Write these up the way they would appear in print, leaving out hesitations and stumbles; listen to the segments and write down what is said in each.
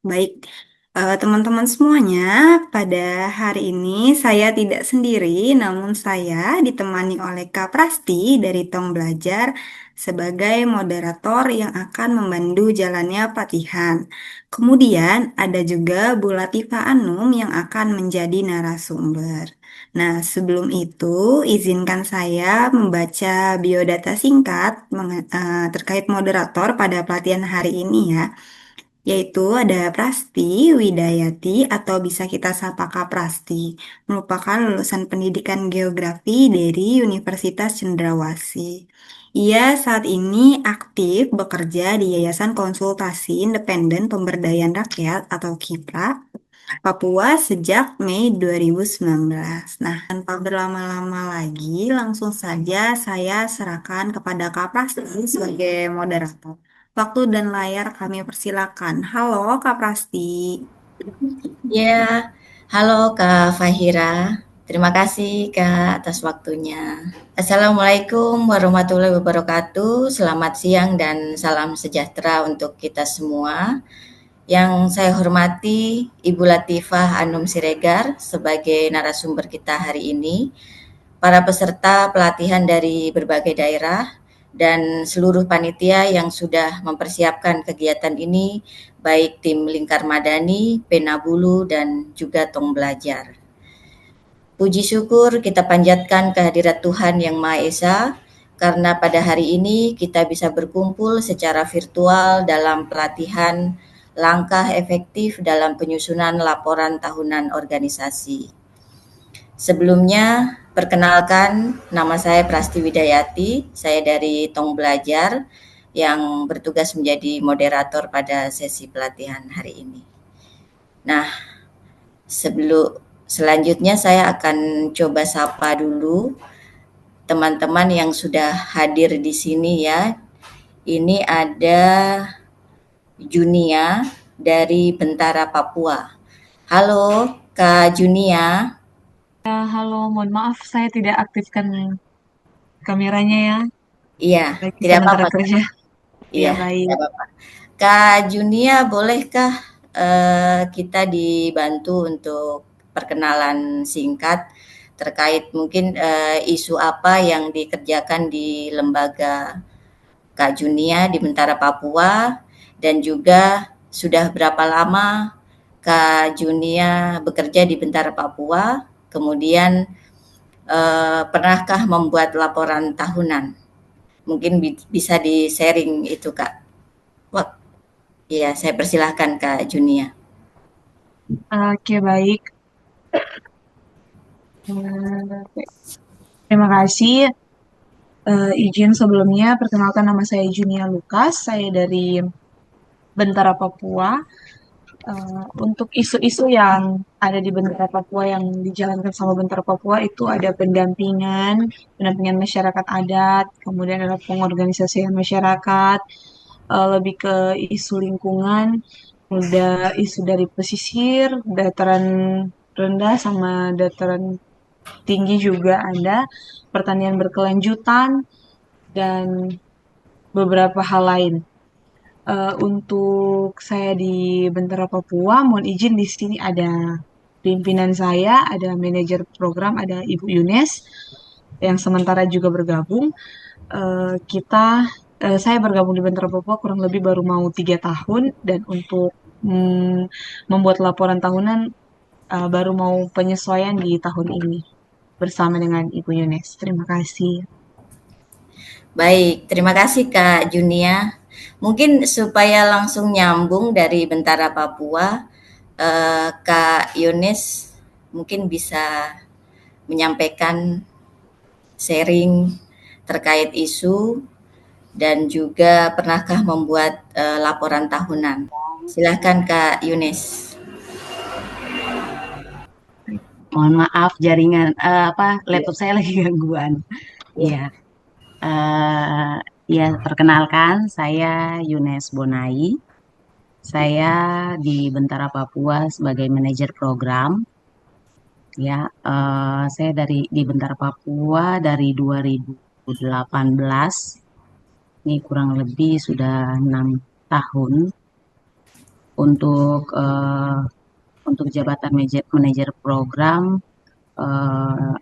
Baik, teman-teman semuanya, pada hari ini saya tidak sendiri, namun saya ditemani oleh Kak Prasti dari Tong Belajar sebagai moderator yang akan memandu jalannya pelatihan. Kemudian ada juga Bu Latifah Anum yang akan menjadi narasumber. Nah, sebelum itu, izinkan saya membaca biodata singkat terkait moderator pada pelatihan hari ini ya, yaitu ada Prasti Widayati atau bisa kita sapa Kak Prasti, merupakan lulusan pendidikan geografi dari Universitas Cenderawasih. Ia saat ini aktif bekerja di Yayasan Konsultasi Independen Pemberdayaan Rakyat atau KIPRA, Papua sejak Mei 2019. Nah, tanpa berlama-lama lagi, langsung saja saya serahkan kepada Kak Prasti sebagai moderator. Waktu dan layar kami persilakan. Halo Kak Prasti. Ya, halo Kak Fahira. Terima kasih Kak atas waktunya. Assalamualaikum warahmatullahi wabarakatuh. Selamat siang dan salam sejahtera untuk kita semua. Yang saya hormati Ibu Latifah Anum Siregar sebagai narasumber kita hari ini, para peserta pelatihan dari berbagai daerah, dan seluruh panitia yang sudah mempersiapkan kegiatan ini, baik tim Lingkar Madani, Pena Bulu, dan juga Tong Belajar. Puji syukur kita panjatkan kehadirat Tuhan Yang Maha Esa, karena pada hari ini kita bisa berkumpul secara virtual dalam pelatihan langkah efektif dalam penyusunan laporan tahunan organisasi. Sebelumnya, perkenalkan, nama saya Prasti Widayati, saya dari Tong Belajar yang bertugas menjadi moderator pada sesi pelatihan hari ini. Nah, selanjutnya saya akan coba sapa dulu teman-teman yang sudah hadir di sini ya. Ini ada Junia dari Bentara Papua. Halo Kak Junia. Halo, mohon maaf saya tidak aktifkan kameranya ya, Iya, lagi tidak sementara apa-apa. kerja. Ya, Iya, baik. tidak apa-apa. Kak Junia, bolehkah kita dibantu untuk perkenalan singkat terkait mungkin isu apa yang dikerjakan di lembaga Kak Junia di Bentara Papua, dan juga sudah berapa lama Kak Junia bekerja di Bentara Papua, kemudian pernahkah membuat laporan tahunan? Mungkin bisa di-sharing itu Kak. Wah, iya, saya persilahkan Kak Junia. Oke, baik. Eh, Terima kasih. Izin sebelumnya, perkenalkan nama saya Junia Lukas, saya dari Bentara Papua. Untuk isu-isu yang ada di Bentara Papua yang dijalankan sama Bentara Papua itu ada pendampingan masyarakat adat, kemudian ada pengorganisasian masyarakat, lebih ke isu lingkungan, ada isu dari pesisir, dataran rendah sama dataran tinggi juga ada, pertanian berkelanjutan, dan beberapa hal lain. Untuk saya di Bentara Papua, mohon izin di sini ada pimpinan saya, ada manajer program, ada Ibu Yunes yang sementara juga bergabung. Saya bergabung di Bentara Papua kurang lebih baru mau 3 tahun, dan untuk membuat laporan tahunan baru mau penyesuaian di tahun ini bersama dengan Ibu Yunes. Terima kasih. Baik, terima kasih Kak Junia. Mungkin supaya langsung nyambung dari Bentara Papua, Kak Yunis mungkin bisa menyampaikan sharing terkait isu dan juga pernahkah membuat laporan tahunan. Silahkan Kak Yunis. Mohon maaf jaringan Iya, laptop saya lagi gangguan. iya. Ya, eh, ya perkenalkan saya Yunes Bonai. Saya di Bentara Papua sebagai manajer program. Ya, saya di Bentara Papua dari 2018. Ini kurang lebih sudah 6 tahun. untuk jabatan manajer program eh,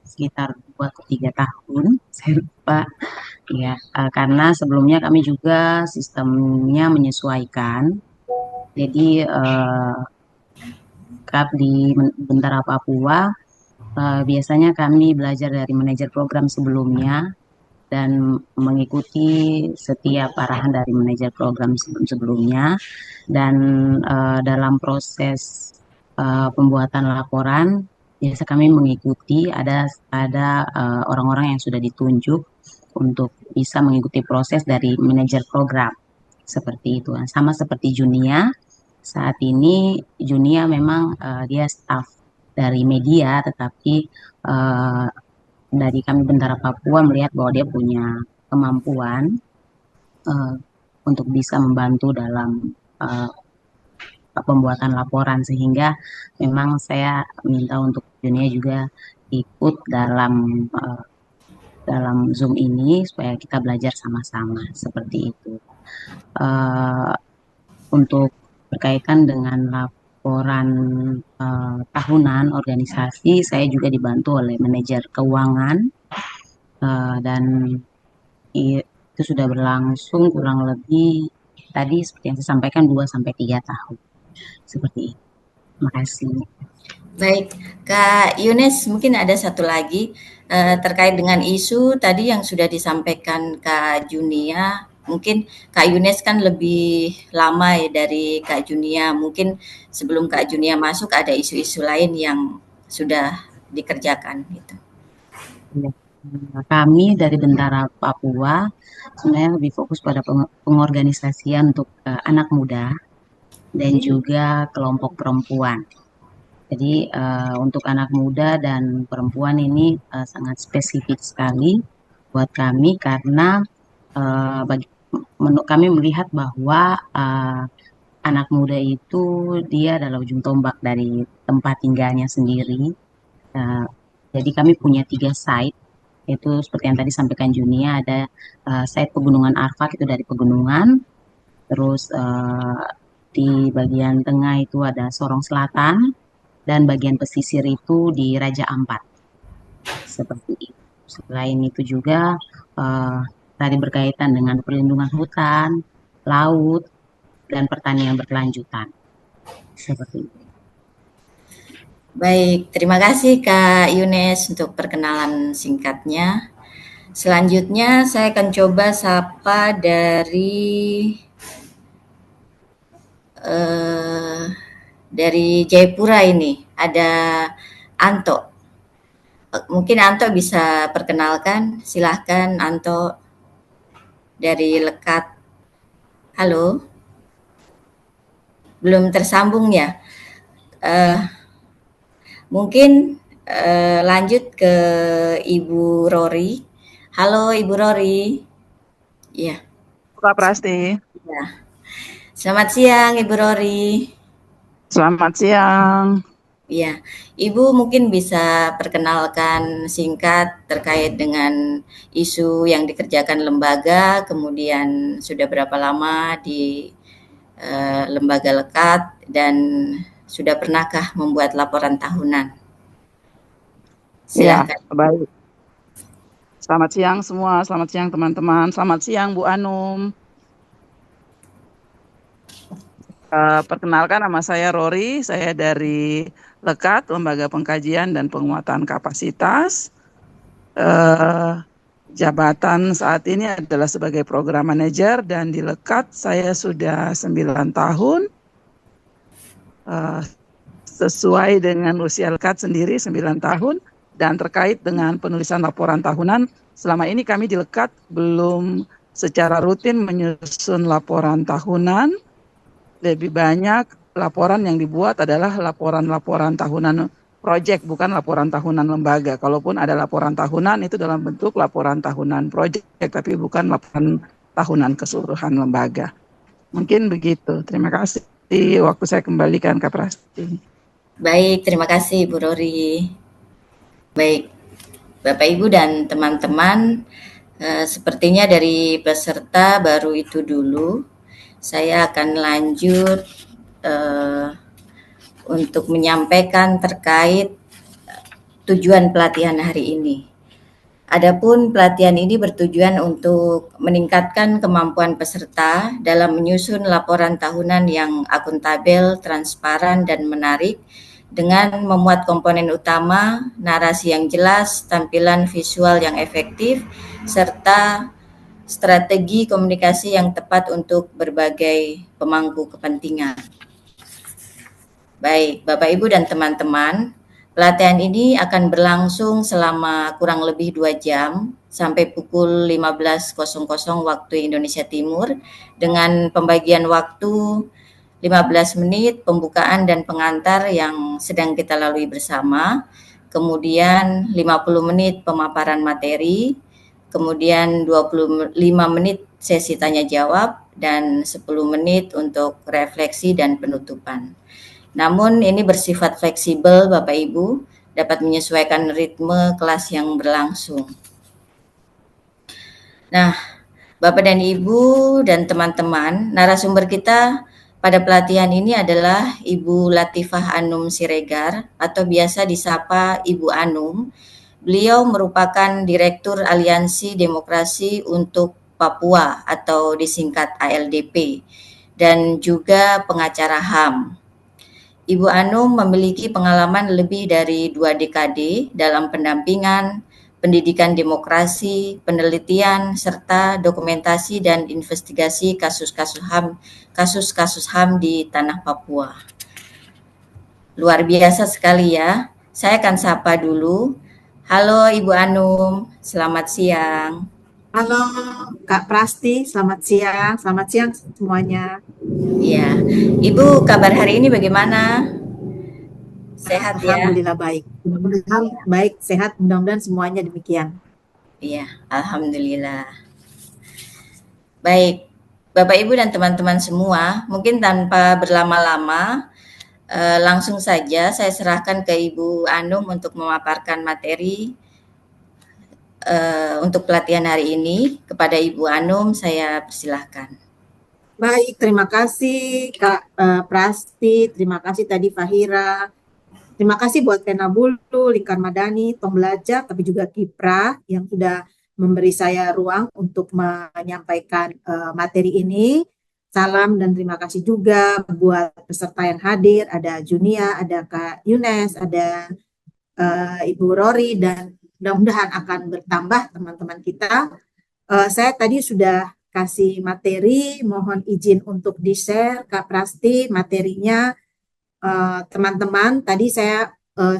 sekitar 2 ke 3 tahun, saya lupa. Ya, karena sebelumnya kami juga sistemnya menyesuaikan. Jadi di Bentara Papua biasanya kami belajar dari manajer program sebelumnya dan mengikuti setiap arahan dari manajer program sebelumnya. Dan dalam proses pembuatan laporan biasa kami mengikuti ada orang-orang yang sudah ditunjuk untuk bisa mengikuti proses dari manajer program seperti itu. Sama seperti Junia, saat ini Junia memang dia staff dari media, tetapi uh, dari kami Bentara Papua melihat bahwa dia punya kemampuan uh, untuk bisa membantu dalam uh, pembuatan laporan, sehingga memang saya minta untuk Junia juga ikut dalam Zoom ini supaya kita belajar sama-sama seperti itu. Untuk berkaitan dengan laporan tahunan organisasi, saya juga dibantu oleh manajer keuangan dan itu sudah berlangsung kurang lebih tadi seperti yang saya sampaikan 2 sampai 3 tahun. Seperti itu. Terima kasih. Baik, Kak Yunes, mungkin ada satu lagi terkait dengan isu tadi yang sudah disampaikan Kak Junia. Mungkin Kak Yunes kan lebih lama ya dari Kak Junia. Mungkin sebelum Kak Junia masuk ada isu-isu lain yang sudah dikerjakan gitu. Ya. Kami dari Bentara Papua sebenarnya lebih fokus pada pengorganisasian untuk anak muda dan juga kelompok perempuan. Jadi untuk anak muda dan perempuan ini sangat spesifik sekali buat kami karena kami melihat bahwa anak muda itu dia adalah ujung tombak dari tempat tinggalnya sendiri. Jadi kami punya 3 site, itu seperti yang tadi sampaikan Junia, ada site Pegunungan Arfak itu dari pegunungan, terus di bagian tengah itu ada Sorong Selatan, dan bagian pesisir itu di Raja Ampat. Seperti itu. Selain itu juga tadi berkaitan dengan perlindungan hutan, laut, dan pertanian berkelanjutan. Seperti itu. Baik, terima kasih Kak Yunes untuk perkenalan singkatnya. Selanjutnya saya akan coba sapa dari Jayapura ini. Ada Anto. Mungkin Anto bisa perkenalkan, silahkan Anto dari Lekat. Halo, belum tersambung ya. Mungkin lanjut ke Ibu Rory. Halo Ibu Rory. Iya. Kak Prasti. Ya. Selamat siang Ibu Rory. Selamat siang. Iya, Ibu mungkin bisa perkenalkan singkat terkait dengan isu yang dikerjakan lembaga, kemudian sudah berapa lama di lembaga Lekat dan sudah pernahkah membuat laporan tahunan? Ya, Silakan. baik. Selamat siang semua, selamat siang teman-teman, selamat siang Bu Anum. Perkenalkan, nama saya Rory, saya dari Lekat, Lembaga Pengkajian dan Penguatan Kapasitas. Jabatan saat ini adalah sebagai program manajer dan di Lekat saya sudah 9 tahun. Sesuai dengan usia Lekat sendiri 9 tahun dan terkait dengan penulisan laporan tahunan, selama ini kami di Lekat belum secara rutin menyusun laporan tahunan. Lebih banyak laporan yang dibuat adalah laporan-laporan tahunan proyek, bukan laporan tahunan lembaga. Kalaupun ada laporan tahunan itu dalam bentuk laporan tahunan proyek, tapi bukan laporan tahunan keseluruhan lembaga. Mungkin begitu. Terima kasih. Waktu saya kembalikan Kak Prasti. Baik, terima kasih Bu Rory. Baik, Bapak Ibu dan teman-teman, sepertinya dari peserta baru itu dulu. saya akan lanjut untuk menyampaikan terkait tujuan pelatihan hari ini. Adapun pelatihan ini bertujuan untuk meningkatkan kemampuan peserta dalam menyusun laporan tahunan yang akuntabel, transparan, dan menarik dengan memuat komponen utama, narasi yang jelas, tampilan visual yang efektif, serta strategi komunikasi yang tepat untuk berbagai pemangku kepentingan. Baik, Bapak Ibu dan teman-teman, pelatihan ini akan berlangsung selama kurang lebih 2 jam sampai pukul 15.00 waktu Indonesia Timur dengan pembagian waktu 15 menit pembukaan dan pengantar yang sedang kita lalui bersama, kemudian 50 menit pemaparan materi, kemudian 25 menit sesi tanya jawab, dan 10 menit untuk refleksi dan penutupan. Namun ini bersifat fleksibel Bapak Ibu, dapat menyesuaikan ritme kelas yang berlangsung. Nah, Bapak dan Ibu dan teman-teman, narasumber kita pada pelatihan ini adalah Ibu Latifah Anum Siregar atau biasa disapa Ibu Anum. Beliau merupakan Direktur Aliansi Demokrasi untuk Papua atau disingkat ALDP dan juga pengacara HAM. Ibu Anum memiliki pengalaman lebih dari 2 dekade dalam pendampingan, pendidikan demokrasi, penelitian, serta dokumentasi dan investigasi kasus-kasus HAM di tanah Papua. Luar biasa sekali ya. Saya akan sapa dulu. Halo Ibu Anum, selamat siang. Halo Kak Prasti, selamat siang semuanya. Iya, Ibu kabar hari ini bagaimana? Sehat ya? Alhamdulillah baik. Mudah-mudahan baik, sehat, mudah-mudahan semuanya demikian. Iya, alhamdulillah. Baik, Bapak Ibu dan teman-teman semua, mungkin tanpa berlama-lama, langsung saja saya serahkan ke Ibu Anum untuk memaparkan materi untuk pelatihan hari ini. Kepada Ibu Anum, saya persilahkan. Baik, terima kasih Kak Prasti, terima kasih tadi Fahira, terima kasih buat Pena Bulu, Lingkar Madani, Tong Belajar, tapi juga Kipra yang sudah memberi saya ruang untuk menyampaikan materi ini. Salam dan terima kasih juga buat peserta yang hadir, ada Junia, ada Kak Yunes, ada Ibu Rory, dan mudah-mudahan akan bertambah teman-teman kita. Saya tadi sudah kasih materi, mohon izin untuk di-share Kak Prasti materinya. Teman-teman, tadi saya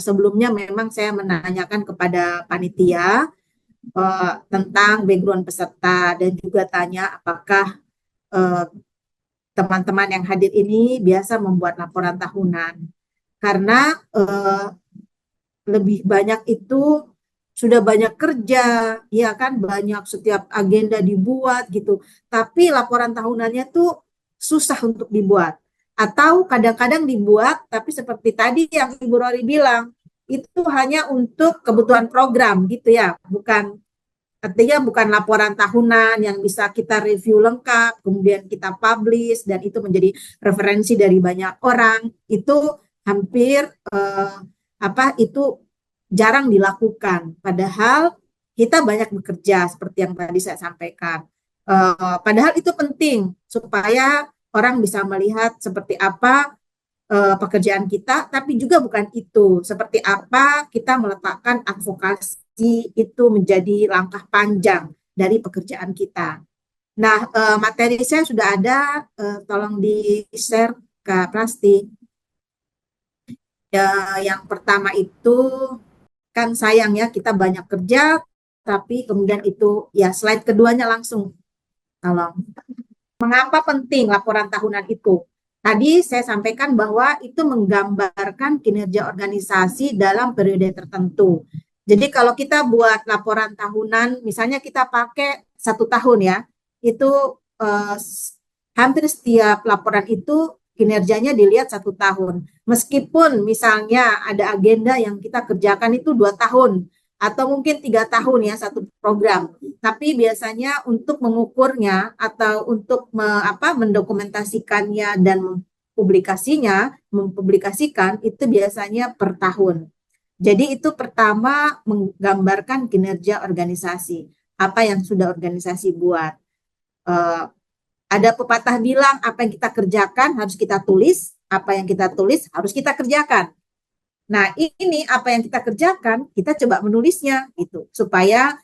sebelumnya memang saya menanyakan kepada panitia tentang background peserta dan juga tanya apakah teman-teman yang hadir ini biasa membuat laporan tahunan. Karena lebih banyak itu sudah banyak kerja, ya kan, banyak setiap agenda dibuat gitu. Tapi laporan tahunannya tuh susah untuk dibuat. Atau kadang-kadang dibuat, tapi seperti tadi yang Ibu Rory bilang, itu hanya untuk kebutuhan program gitu ya, artinya bukan laporan tahunan yang bisa kita review lengkap, kemudian kita publish, dan itu menjadi referensi dari banyak orang. Itu hampir itu jarang dilakukan. Padahal kita banyak bekerja seperti yang tadi saya sampaikan. Padahal itu penting supaya orang bisa melihat seperti apa pekerjaan kita, tapi juga bukan itu. Seperti apa kita meletakkan advokasi itu menjadi langkah panjang dari pekerjaan kita. Nah, materi saya sudah ada, tolong di-share Kak Prasti. Yang pertama itu kan sayang ya kita banyak kerja, tapi kemudian itu ya slide keduanya langsung. Tolong. Mengapa penting laporan tahunan itu? Tadi saya sampaikan bahwa itu menggambarkan kinerja organisasi dalam periode tertentu. Jadi kalau kita buat laporan tahunan, misalnya kita pakai 1 tahun ya, itu hampir setiap laporan itu kinerjanya dilihat 1 tahun. Meskipun misalnya ada agenda yang kita kerjakan itu 2 tahun, atau mungkin 3 tahun ya satu program. Tapi biasanya untuk mengukurnya atau untuk mendokumentasikannya dan mempublikasikan itu biasanya per tahun. Jadi itu pertama menggambarkan kinerja organisasi, apa yang sudah organisasi buat. Eh, ada pepatah bilang apa yang kita kerjakan harus kita tulis, apa yang kita tulis harus kita kerjakan. Nah, ini apa yang kita kerjakan, kita coba menulisnya gitu, supaya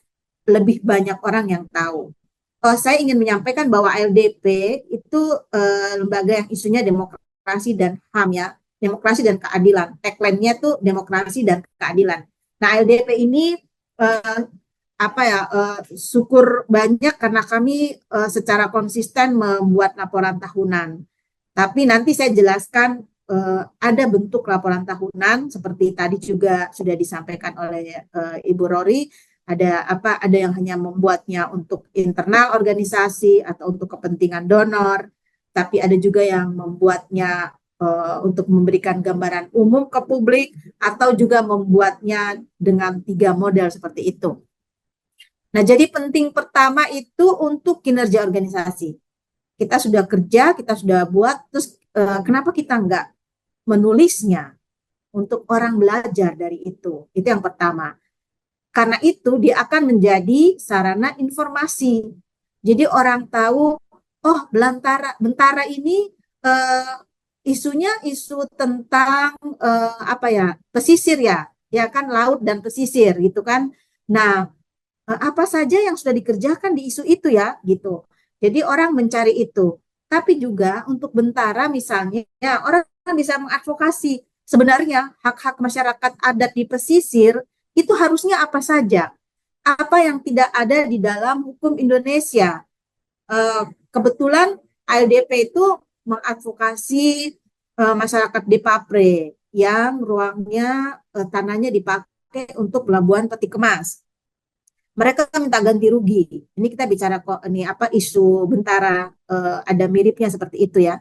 lebih banyak orang yang tahu. Saya ingin menyampaikan bahwa LDP itu lembaga yang isunya demokrasi dan HAM ya, demokrasi dan keadilan. Tagline-nya tuh demokrasi dan keadilan. Nah, LDP ini eh, syukur banyak karena kami secara konsisten membuat laporan tahunan. Tapi nanti saya jelaskan ada bentuk laporan tahunan seperti tadi juga sudah disampaikan oleh Ibu Rory. Ada yang hanya membuatnya untuk internal organisasi atau untuk kepentingan donor, tapi ada juga yang membuatnya untuk memberikan gambaran umum ke publik atau juga membuatnya dengan 3 model seperti itu. Nah, jadi penting pertama itu untuk kinerja organisasi. Kita sudah kerja, kita sudah buat, terus kenapa kita nggak menulisnya untuk orang belajar dari itu? Itu yang pertama. Karena itu dia akan menjadi sarana informasi. Jadi orang tahu, oh Bentara ini isunya isu tentang pesisir ya kan laut dan pesisir gitu kan. Nah, apa saja yang sudah dikerjakan di isu itu ya gitu. Jadi orang mencari itu. Tapi juga untuk Bentara misalnya, ya orang bisa mengadvokasi sebenarnya hak-hak masyarakat adat di pesisir itu harusnya apa saja. Apa yang tidak ada di dalam hukum Indonesia. Kebetulan ALDP itu mengadvokasi masyarakat di Papre yang ruangnya tanahnya dipakai untuk pelabuhan peti kemas. Mereka minta ganti rugi. Ini kita bicara kok ini isu Bentara ada miripnya seperti itu ya.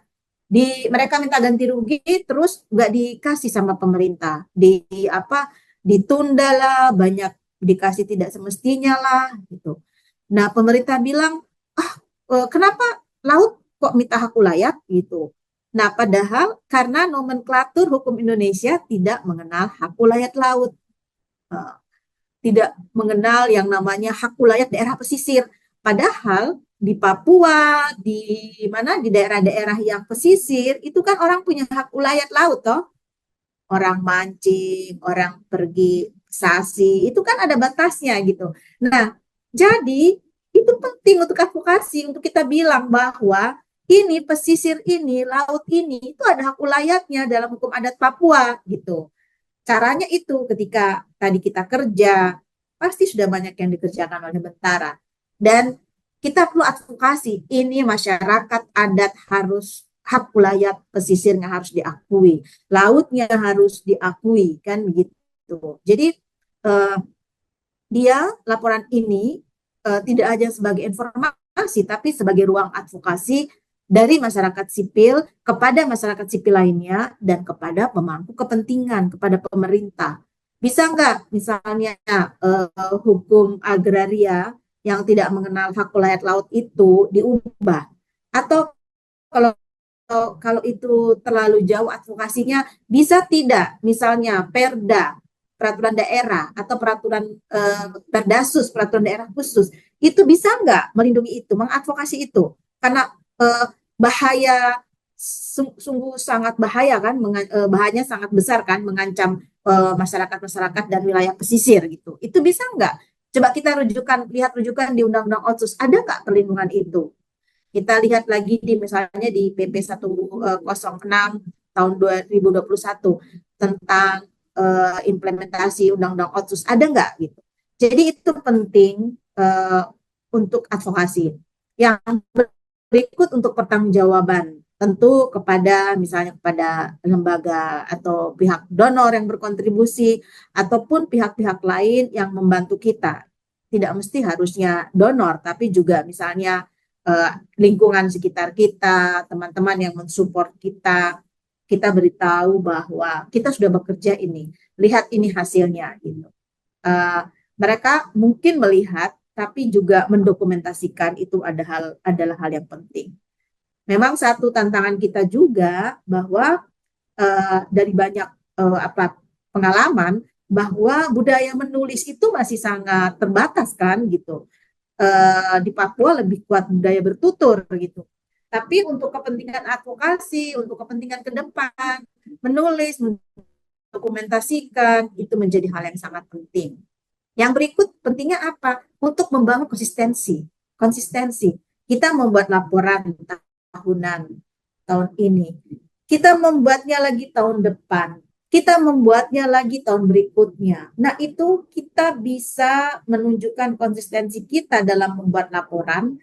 Mereka minta ganti rugi terus nggak dikasih sama pemerintah. Ditunda lah, banyak dikasih tidak semestinya lah gitu. Nah, pemerintah bilang, kenapa laut kok minta hak ulayat gitu. Nah, padahal karena nomenklatur hukum Indonesia tidak mengenal hak ulayat laut. Tidak mengenal yang namanya hak ulayat daerah pesisir. Padahal di Papua, di daerah-daerah yang pesisir, itu kan orang punya hak ulayat laut toh. Orang mancing, orang pergi sasi, itu kan ada batasnya gitu. Nah, jadi itu penting untuk advokasi, untuk kita bilang bahwa ini pesisir ini, laut ini, itu ada hak ulayatnya dalam hukum adat Papua gitu. Caranya itu ketika tadi kita kerja, pasti sudah banyak yang dikerjakan oleh Bentara. Dan kita perlu advokasi, ini masyarakat adat harus hak ulayat pesisirnya harus diakui, lautnya harus diakui, kan begitu. Jadi laporan ini tidak hanya sebagai informasi, tapi sebagai ruang advokasi dari masyarakat sipil kepada masyarakat sipil lainnya dan kepada pemangku kepentingan, kepada pemerintah. Bisa nggak misalnya hukum agraria yang tidak mengenal hak ulayat laut itu diubah? Atau kalau itu terlalu jauh advokasinya, bisa tidak misalnya Perda, peraturan daerah atau peraturan Perdasus, peraturan daerah khusus, itu bisa nggak melindungi itu, mengadvokasi itu? Karena bahaya sungguh sangat bahaya kan, bahayanya sangat besar kan, mengancam masyarakat-masyarakat dan wilayah pesisir gitu. Itu bisa nggak? Coba kita lihat rujukan di Undang-Undang Otsus, ada nggak perlindungan itu? Kita lihat lagi misalnya di PP 106 tahun 2021 tentang implementasi Undang-Undang Otsus, ada nggak gitu? Jadi itu penting untuk advokasi. Yang berikut untuk pertanggungjawaban, tentu misalnya kepada lembaga atau pihak donor yang berkontribusi ataupun pihak-pihak lain yang membantu kita. Tidak mesti harusnya donor, tapi juga misalnya lingkungan sekitar kita, teman-teman yang mensupport kita beritahu bahwa kita sudah bekerja ini, lihat ini hasilnya gitu. Mereka mungkin melihat, tapi juga mendokumentasikan itu adalah hal yang penting. Memang satu tantangan kita juga bahwa dari banyak pengalaman bahwa budaya menulis itu masih sangat terbatas kan gitu. Di Papua lebih kuat budaya bertutur gitu. Tapi untuk kepentingan advokasi, untuk kepentingan ke depan, menulis, mendokumentasikan itu menjadi hal yang sangat penting. Yang berikut pentingnya apa? Untuk membangun konsistensi. Konsistensi. Kita membuat laporan tahunan tahun ini. Kita membuatnya lagi tahun depan. Kita membuatnya lagi tahun berikutnya. Nah, itu kita bisa menunjukkan konsistensi kita dalam membuat laporan,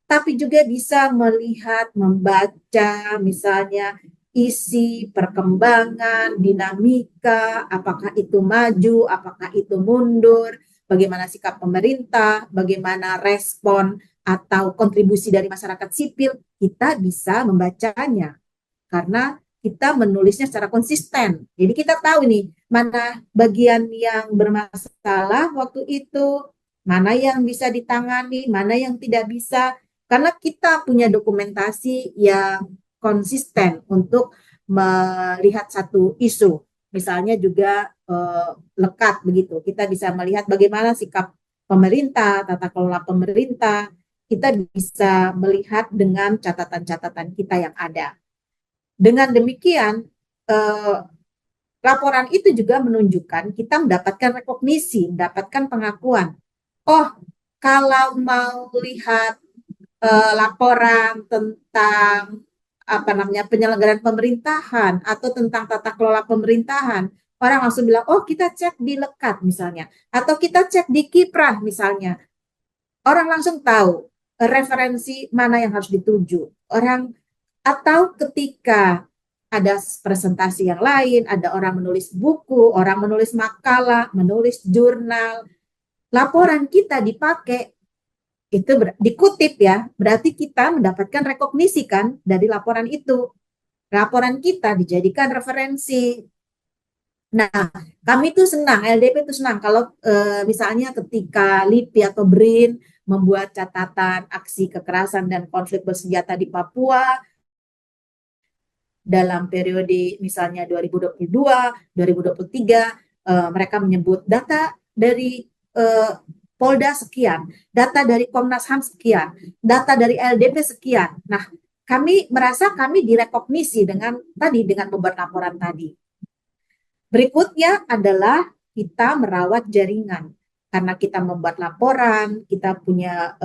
tapi juga bisa melihat, membaca, misalnya isi, perkembangan, dinamika, apakah itu maju, apakah itu mundur, bagaimana sikap pemerintah, bagaimana respon atau kontribusi dari masyarakat sipil, kita bisa membacanya karena kita menulisnya secara konsisten. Jadi kita tahu nih mana bagian yang bermasalah waktu itu, mana yang bisa ditangani, mana yang tidak bisa, karena kita punya dokumentasi yang konsisten untuk melihat satu isu. Misalnya juga lekat begitu, kita bisa melihat bagaimana sikap pemerintah, tata kelola pemerintah, kita bisa melihat dengan catatan-catatan kita yang ada. Dengan demikian, laporan itu juga menunjukkan kita mendapatkan rekognisi, mendapatkan pengakuan. Oh, kalau mau lihat laporan tentang penyelenggaraan pemerintahan atau tentang tata kelola pemerintahan, orang langsung bilang, oh kita cek di Lekat misalnya, atau kita cek di Kiprah misalnya. Orang langsung tahu referensi mana yang harus dituju. Atau ketika ada presentasi yang lain, ada orang menulis buku, orang menulis makalah, menulis jurnal, laporan kita dipakai, itu dikutip ya, berarti kita mendapatkan rekognisi kan dari laporan itu. Laporan kita dijadikan referensi. Nah, kami tuh senang, LDP tuh senang kalau misalnya ketika LIPI atau BRIN membuat catatan aksi kekerasan dan konflik bersenjata di Papua, dalam periode misalnya 2022, 2023, mereka menyebut data dari Polda sekian, data dari Komnas HAM sekian, data dari LDP sekian. Nah, kami merasa kami direkognisi dengan membuat laporan tadi. Berikutnya adalah kita merawat jaringan. Karena kita membuat laporan, kita punya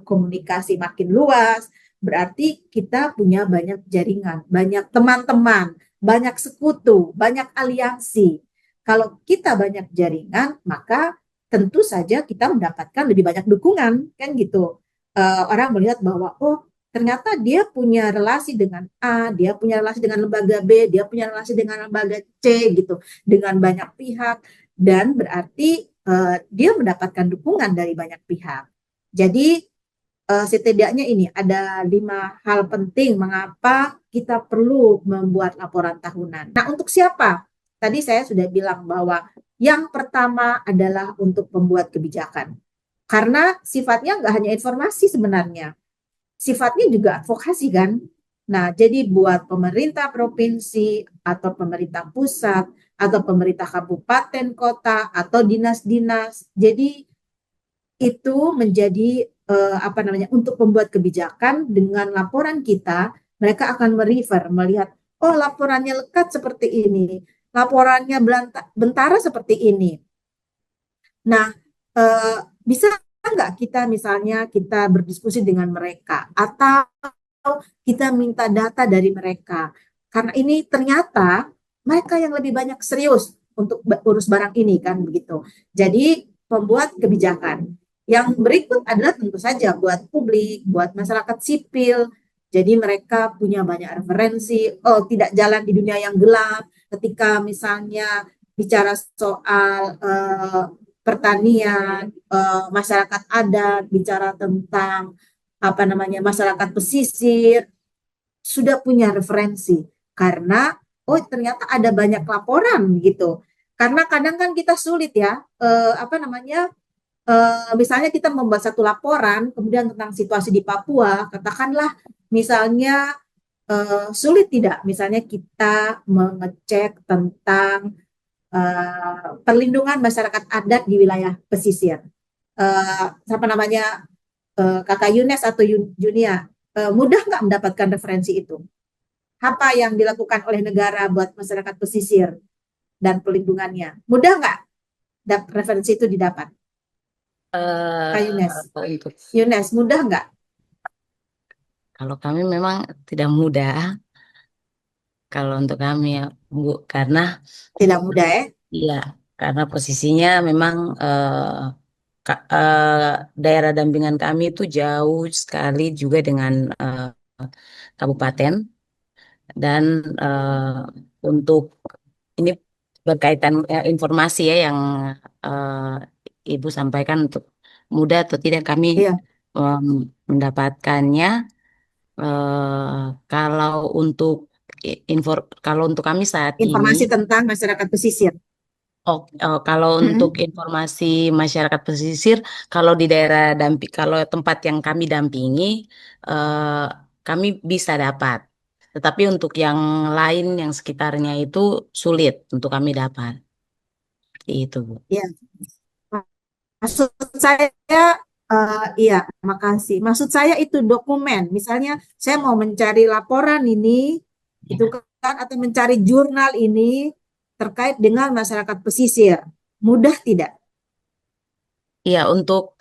komunikasi makin luas, berarti kita punya banyak jaringan, banyak teman-teman, banyak sekutu, banyak aliansi. Kalau kita banyak jaringan, maka tentu saja kita mendapatkan lebih banyak dukungan, kan gitu. Orang melihat bahwa, oh ternyata dia punya relasi dengan A, dia punya relasi dengan lembaga B, dia punya relasi dengan lembaga C, gitu, dengan banyak pihak, dan berarti dia mendapatkan dukungan dari banyak pihak. Jadi setidaknya ini ada 5 hal penting mengapa kita perlu membuat laporan tahunan. Nah, untuk siapa? Tadi saya sudah bilang bahwa yang pertama adalah untuk pembuat kebijakan. Karena sifatnya nggak hanya informasi sebenarnya, sifatnya juga advokasi kan. Nah, jadi buat pemerintah provinsi atau pemerintah pusat atau pemerintah kabupaten kota atau dinas-dinas. Jadi itu menjadi untuk membuat kebijakan dengan laporan kita, mereka akan melihat, oh laporannya Lekat seperti ini, laporannya Bentara seperti ini. Nah, bisa nggak kita misalnya kita berdiskusi dengan mereka atau kita minta data dari mereka, karena ini ternyata mereka yang lebih banyak serius untuk urus barang ini kan begitu. Jadi pembuat kebijakan yang berikut adalah tentu saja buat publik, buat masyarakat sipil. Jadi mereka punya banyak referensi, oh tidak jalan di dunia yang gelap ketika misalnya bicara soal pertanian, masyarakat adat, bicara tentang masyarakat pesisir, sudah punya referensi karena oh ternyata ada banyak laporan gitu. Karena kadang kan kita sulit ya misalnya kita membuat satu laporan, kemudian tentang situasi di Papua, katakanlah misalnya sulit tidak, misalnya kita mengecek tentang perlindungan masyarakat adat di wilayah pesisir. Apa namanya, kata Yunes atau Junia, mudah nggak mendapatkan referensi itu? Apa yang dilakukan oleh negara buat masyarakat pesisir dan pelindungannya? Mudah nggak referensi itu didapat? Kak Yunes, Untuk Yunes, mudah nggak? kalau kami memang tidak mudah kalau untuk kami ya Bu, karena Tidak mudah ya? iya, karena posisinya memang daerah dampingan kami itu jauh sekali juga dengan kabupaten dan untuk ini berkaitan informasi ya yang Ibu sampaikan untuk mudah atau tidak kami Iya, mendapatkannya. Kalau untuk kalau untuk kami saat ini, informasi tentang masyarakat pesisir. kalau untuk Mm-mm. informasi masyarakat pesisir, kalau di daerah kalau tempat yang kami dampingi, eh, kami bisa dapat. Tetapi untuk yang lain yang sekitarnya itu sulit untuk kami dapat. Seperti itu, Bu. Iya. Maksud saya, iya, makasih. Maksud saya itu dokumen. Misalnya, saya mau mencari laporan ini, itu Ya. kan, atau mencari jurnal ini terkait dengan masyarakat pesisir. Mudah tidak? Iya, untuk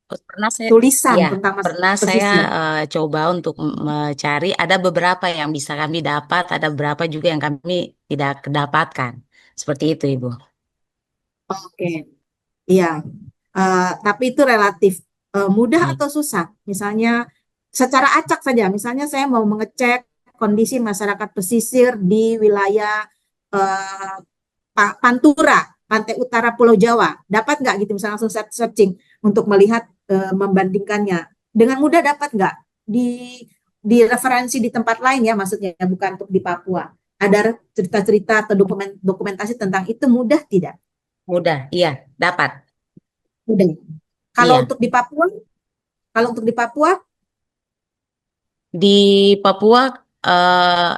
pernah saya, Tulisan ya, tentang pernah masyarakat saya pesisir. coba untuk mencari. Ada beberapa yang bisa kami dapat, ada beberapa juga yang kami tidak kedapatkan. Seperti itu, Ibu. Oke, iya. Tapi itu relatif. Mudah Iya. atau susah? Misalnya, secara acak saja. Misalnya, saya mau mengecek kondisi masyarakat pesisir di wilayah eh, Pantura, pantai utara Pulau Jawa. Dapat nggak gitu, misalnya langsung searching untuk melihat, membandingkannya. Dengan mudah dapat nggak di referensi di tempat lain ya, maksudnya bukan untuk di Papua. Ada cerita-cerita atau dokumentasi tentang itu, mudah tidak? Mudah, iya, dapat. Mudah. Kalau Iya, untuk di Papua, kalau untuk di Papua, di Papua eh,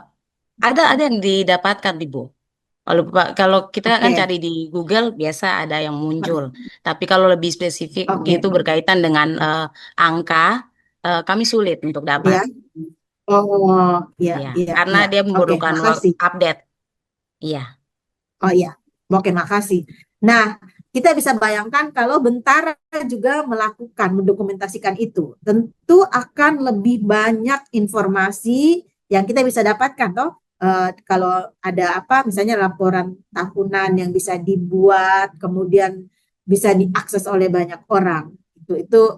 ada yang didapatkan, Ibu. Kalau kita kan oke, cari di Google biasa ada yang muncul. Tapi kalau lebih spesifik oke, gitu berkaitan dengan angka, kami sulit untuk dapat. ya, oh, ya, Ya, iya, karena iya, dia oke, memerlukan makasih. update. Iya. Oh iya, oke, makasih. Nah, kita bisa bayangkan kalau Bentara juga melakukan, mendokumentasikan itu, tentu akan lebih banyak informasi yang kita bisa dapatkan, toh. Kalau ada apa, misalnya laporan tahunan yang bisa dibuat, kemudian bisa diakses oleh banyak orang. Itu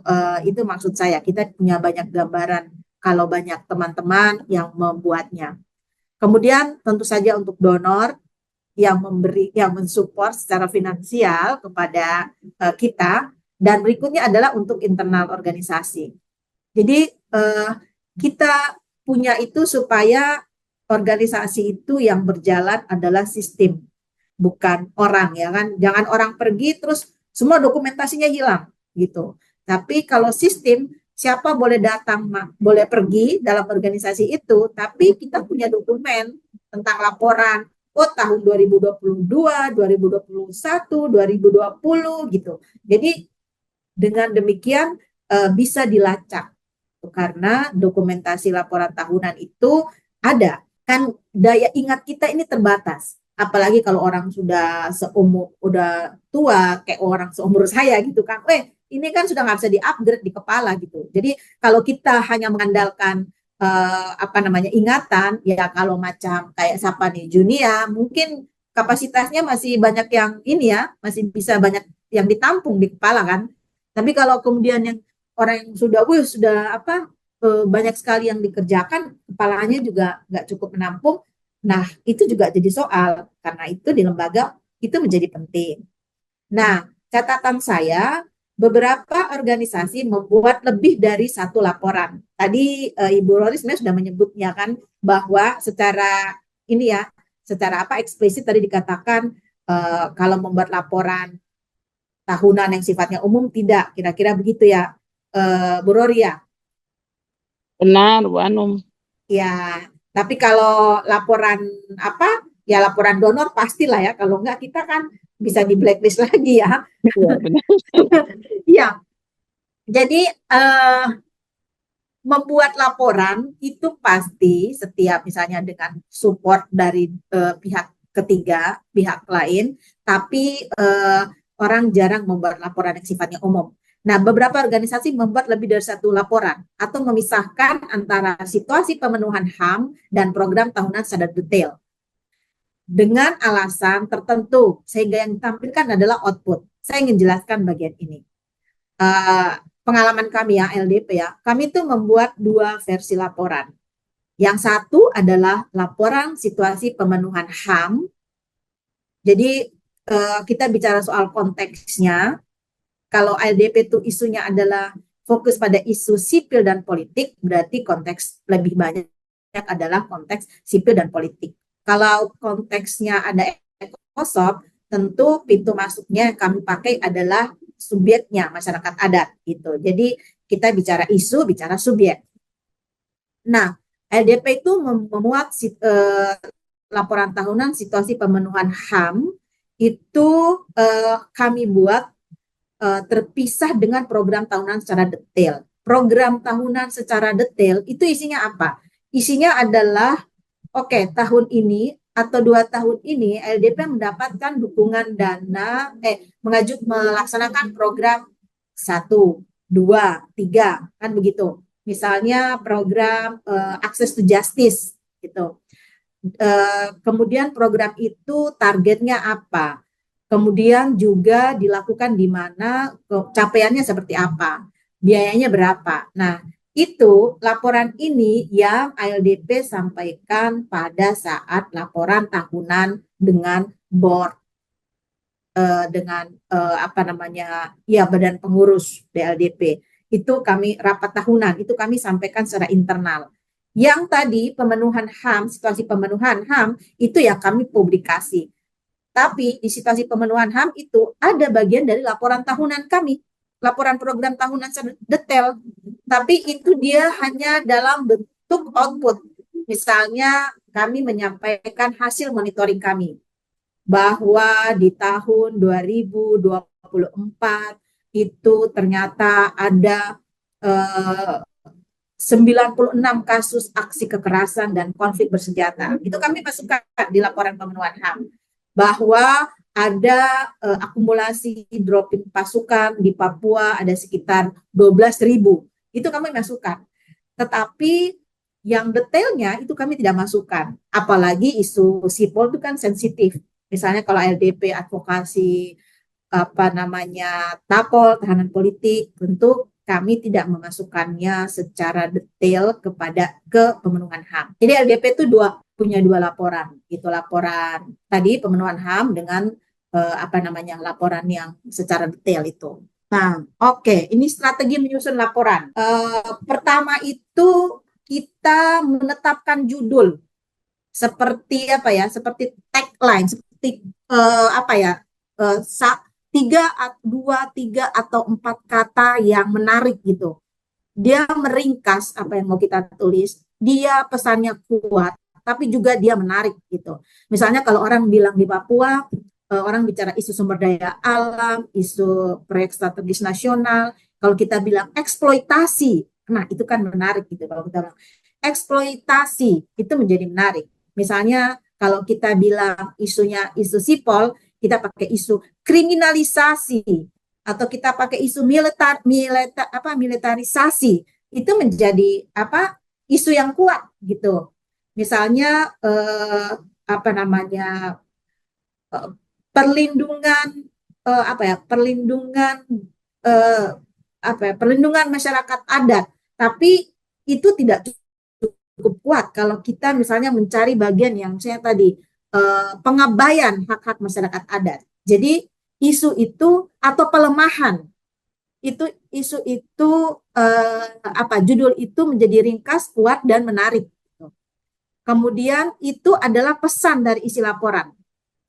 maksud saya. Kita punya banyak gambaran kalau banyak teman-teman yang membuatnya. Kemudian tentu saja untuk donor yang memberi, yang mensupport secara finansial kepada kita, dan berikutnya adalah untuk internal organisasi. Jadi kita punya itu supaya organisasi itu yang berjalan adalah sistem, bukan orang, ya kan? Jangan orang pergi terus semua dokumentasinya hilang gitu. Tapi kalau sistem, siapa boleh datang, boleh pergi dalam organisasi itu, tapi kita punya dokumen tentang laporan. Oh, tahun 2022, 2021, 2020 gitu. Jadi dengan demikian bisa dilacak karena dokumentasi laporan tahunan itu ada. Kan daya ingat kita ini terbatas. Apalagi kalau orang sudah seumur, udah tua, kayak orang seumur saya gitu kan. Ini kan sudah nggak bisa di-upgrade di kepala gitu. Jadi kalau kita hanya mengandalkan apa namanya, ingatan, ya kalau macam kayak siapa nih, Junia, mungkin kapasitasnya masih banyak yang ini ya, masih bisa banyak yang ditampung di kepala kan. Tapi kalau kemudian yang orang yang sudah, sudah apa, banyak sekali yang dikerjakan, kepalanya juga nggak cukup menampung. Nah, itu juga jadi soal. Karena itu di lembaga itu menjadi penting. Nah, catatan saya, beberapa organisasi membuat lebih dari satu laporan. Tadi Ibu Roris sebenarnya sudah menyebutnya kan, bahwa secara ini ya, secara apa, eksplisit tadi dikatakan kalau membuat laporan tahunan yang sifatnya umum tidak. Kira-kira begitu ya, Bu Rory ya. Benar, Bu Anum. Ya, tapi kalau laporan apa? Ya laporan donor pastilah ya. Kalau enggak kita kan bisa di blacklist lagi ya. Iya, benar. Iya. Jadi membuat laporan itu pasti setiap misalnya dengan support dari pihak ketiga, pihak lain, tapi orang jarang membuat laporan yang sifatnya umum. Nah, beberapa organisasi membuat lebih dari satu laporan atau memisahkan antara situasi pemenuhan HAM dan program tahunan secara detail dengan alasan tertentu, sehingga yang ditampilkan adalah output. Saya ingin jelaskan bagian ini. Pengalaman kami ya, LDP ya, kami itu membuat dua versi laporan. Yang satu adalah laporan situasi pemenuhan HAM. Jadi kita bicara soal konteksnya. Kalau LDP itu isunya adalah fokus pada isu sipil dan politik, berarti konteks lebih banyak adalah konteks sipil dan politik. Kalau konteksnya ada ekosop, tentu pintu masuknya yang kami pakai adalah subjeknya, masyarakat adat gitu. Jadi kita bicara isu, bicara subjek. Nah, LDP itu memuat laporan tahunan situasi pemenuhan HAM itu kami buat terpisah dengan program tahunan secara detail. Program tahunan secara detail itu isinya apa? Isinya adalah, oke, tahun ini atau 2 tahun ini LDP mendapatkan dukungan dana, melaksanakan program 1, 2, 3, kan begitu. Misalnya program Access to Justice gitu. Kemudian program itu targetnya apa? Kemudian juga dilakukan di mana, capaiannya seperti apa, biayanya berapa. Nah, itu laporan ini yang LDP sampaikan pada saat laporan tahunan dengan board, dengan badan pengurus DLDP. Itu kami rapat tahunan, itu kami sampaikan secara internal. Yang tadi pemenuhan HAM, situasi pemenuhan HAM, itu yang kami publikasi. Tapi di situasi pemenuhan HAM itu ada bagian dari laporan tahunan kami, laporan program tahunan detail. Tapi itu dia hanya dalam bentuk output. Misalnya kami menyampaikan hasil monitoring kami, bahwa di tahun 2024 itu ternyata ada 96 kasus aksi kekerasan dan konflik bersenjata. Itu kami masukkan di laporan pemenuhan HAM. Bahwa ada akumulasi dropping pasukan di Papua ada sekitar 12.000. Itu kami masukkan. Tetapi yang detailnya itu kami tidak masukkan. Apalagi isu sipol itu kan sensitif. Misalnya kalau LDP advokasi tapol, tahanan politik, tentu kami tidak memasukkannya secara detail ke pemenuhan HAM. Jadi LDP itu punya dua laporan, itu laporan tadi pemenuhan HAM dengan laporan yang secara detail itu. Nah, oke, ini strategi menyusun laporan. Pertama itu kita menetapkan judul seperti seperti tagline, seperti 2, 3 atau 4 kata yang menarik gitu. Dia meringkas apa yang mau kita tulis, dia pesannya kuat, tapi juga dia menarik gitu. Misalnya kalau orang bilang di Papua, orang bicara isu sumber daya alam, isu proyek strategis nasional. Kalau kita bilang eksploitasi, nah itu kan menarik gitu. Kalau kita bilang eksploitasi, itu menjadi menarik. Misalnya kalau kita bilang isunya isu sipol, kita pakai isu kriminalisasi atau kita pakai isu militarisasi, itu menjadi isu yang kuat gitu. Misalnya perlindungan masyarakat adat, tapi itu tidak cukup kuat kalau kita misalnya mencari bagian yang saya tadi pengabaian hak-hak masyarakat adat. Jadi isu itu atau pelemahan isu itu judul itu menjadi ringkas, kuat dan menarik. Kemudian itu adalah pesan dari isi laporan.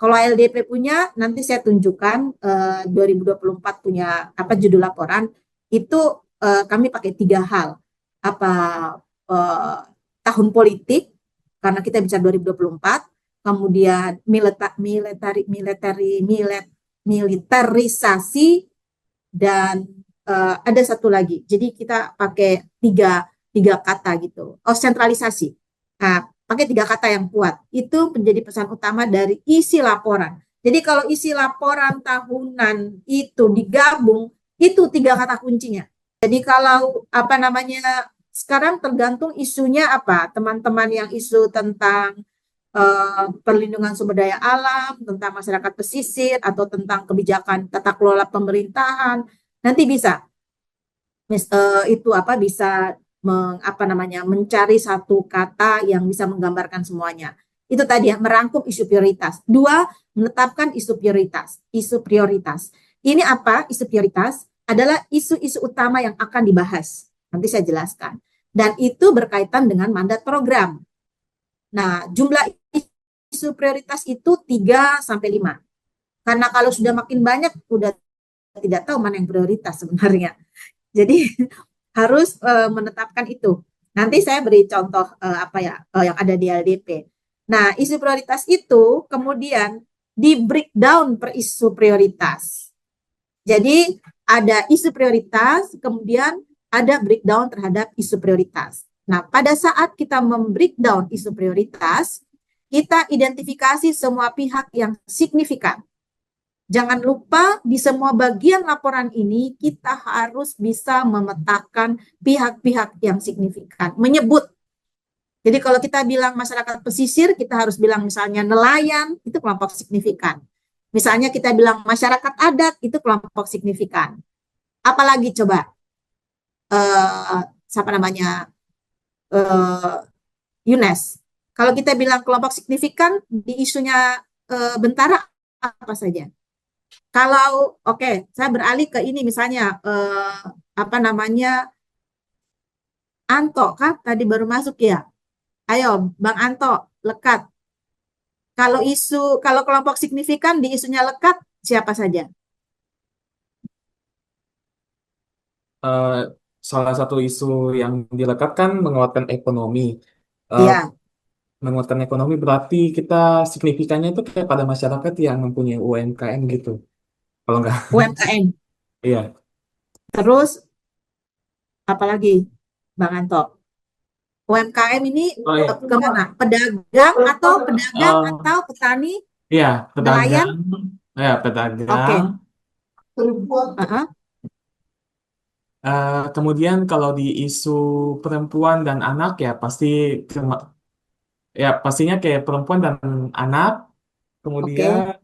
Kalau LDP punya, nanti saya tunjukkan 2024 punya apa judul laporan itu kami pakai 3 hal. Apa eh, tahun politik karena kita bicara 2024, kemudian militerisasi dan ada satu lagi. Jadi kita pakai tiga tiga kata gitu. Oh, sentralisasi. Nah, pakai 3 kata yang kuat. Itu menjadi pesan utama dari isi laporan. Jadi kalau isi laporan tahunan itu digabung, itu 3 kata kuncinya. Jadi kalau apa namanya sekarang tergantung isunya apa. Teman-teman yang isu tentang perlindungan sumber daya alam, tentang masyarakat pesisir, atau tentang kebijakan tata kelola pemerintahan, nanti bisa itu apa bisa apa namanya mencari satu kata yang bisa menggambarkan semuanya. Itu tadi ya, merangkum isu prioritas. 2, menetapkan isu prioritas. Isu prioritas. Ini apa? Isu prioritas adalah isu-isu utama yang akan dibahas. Nanti saya jelaskan. Dan itu berkaitan dengan mandat program. Nah, jumlah isu prioritas itu 3 sampai 5. Karena kalau sudah makin banyak, udah tidak tahu mana yang prioritas sebenarnya. Jadi harus menetapkan itu. Nanti saya beri contoh apa ya yang ada di LDP. Nah, isu prioritas itu kemudian di breakdown per isu prioritas. Jadi ada isu prioritas, kemudian ada breakdown terhadap isu prioritas. Nah, pada saat kita membreakdown isu prioritas, kita identifikasi semua pihak yang signifikan. Jangan lupa di semua bagian laporan ini kita harus bisa memetakan pihak-pihak yang signifikan, menyebut. Jadi kalau kita bilang masyarakat pesisir, kita harus bilang misalnya nelayan, itu kelompok signifikan. Misalnya kita bilang masyarakat adat, itu kelompok signifikan. Apalagi coba, siapa namanya, Yunes. Kalau kita bilang kelompok signifikan, di isunya Bentara, apa saja? Kalau saya beralih ke ini misalnya apa namanya Anto kan tadi baru masuk ya. Ayo Bang Anto, Lekat. Kalau kelompok signifikan di isunya Lekat siapa saja? Eh, Salah satu isu yang dilekatkan menguatkan ekonomi. Iya, Menguatkan ekonomi berarti kita signifikannya itu kayak pada masyarakat yang mempunyai UMKM gitu. Kalau nggak, UMKM. iya. Terus apalagi Bang Anto? UMKM ini Oh iya. kemana? Pedagang Eh, atau petani, iya, nelayan? pedagang. Ya, Oke. pedagang. Uh-huh. Kemudian kalau di isu perempuan dan anak ya pasti ya pastinya kayak perempuan dan anak. Kemudian Oke.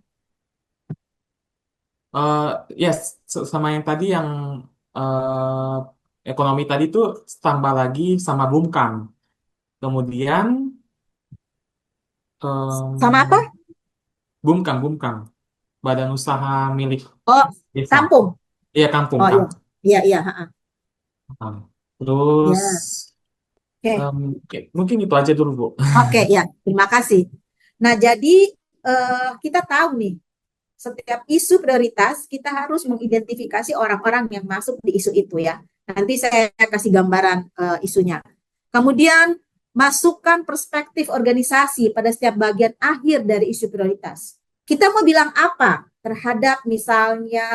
eh yes, sama yang tadi yang eh ekonomi tadi tuh tambah lagi sama bungkam. Kemudian Sama apa? bungkam, bungkam, badan usaha milik Oh, desa. kampung. Iya, kampung, Oh iya. kampung. Iya, iya, ha-ha. Terus Ya. Oke. mungkin itu aja dulu, Bu. Oke, ya, terima kasih. Nah, jadi kita tahu nih, setiap isu prioritas kita harus mengidentifikasi orang-orang yang masuk di isu itu ya. Nanti saya kasih gambaran isunya. Kemudian masukkan perspektif organisasi pada setiap bagian akhir dari isu prioritas. Kita mau bilang apa terhadap misalnya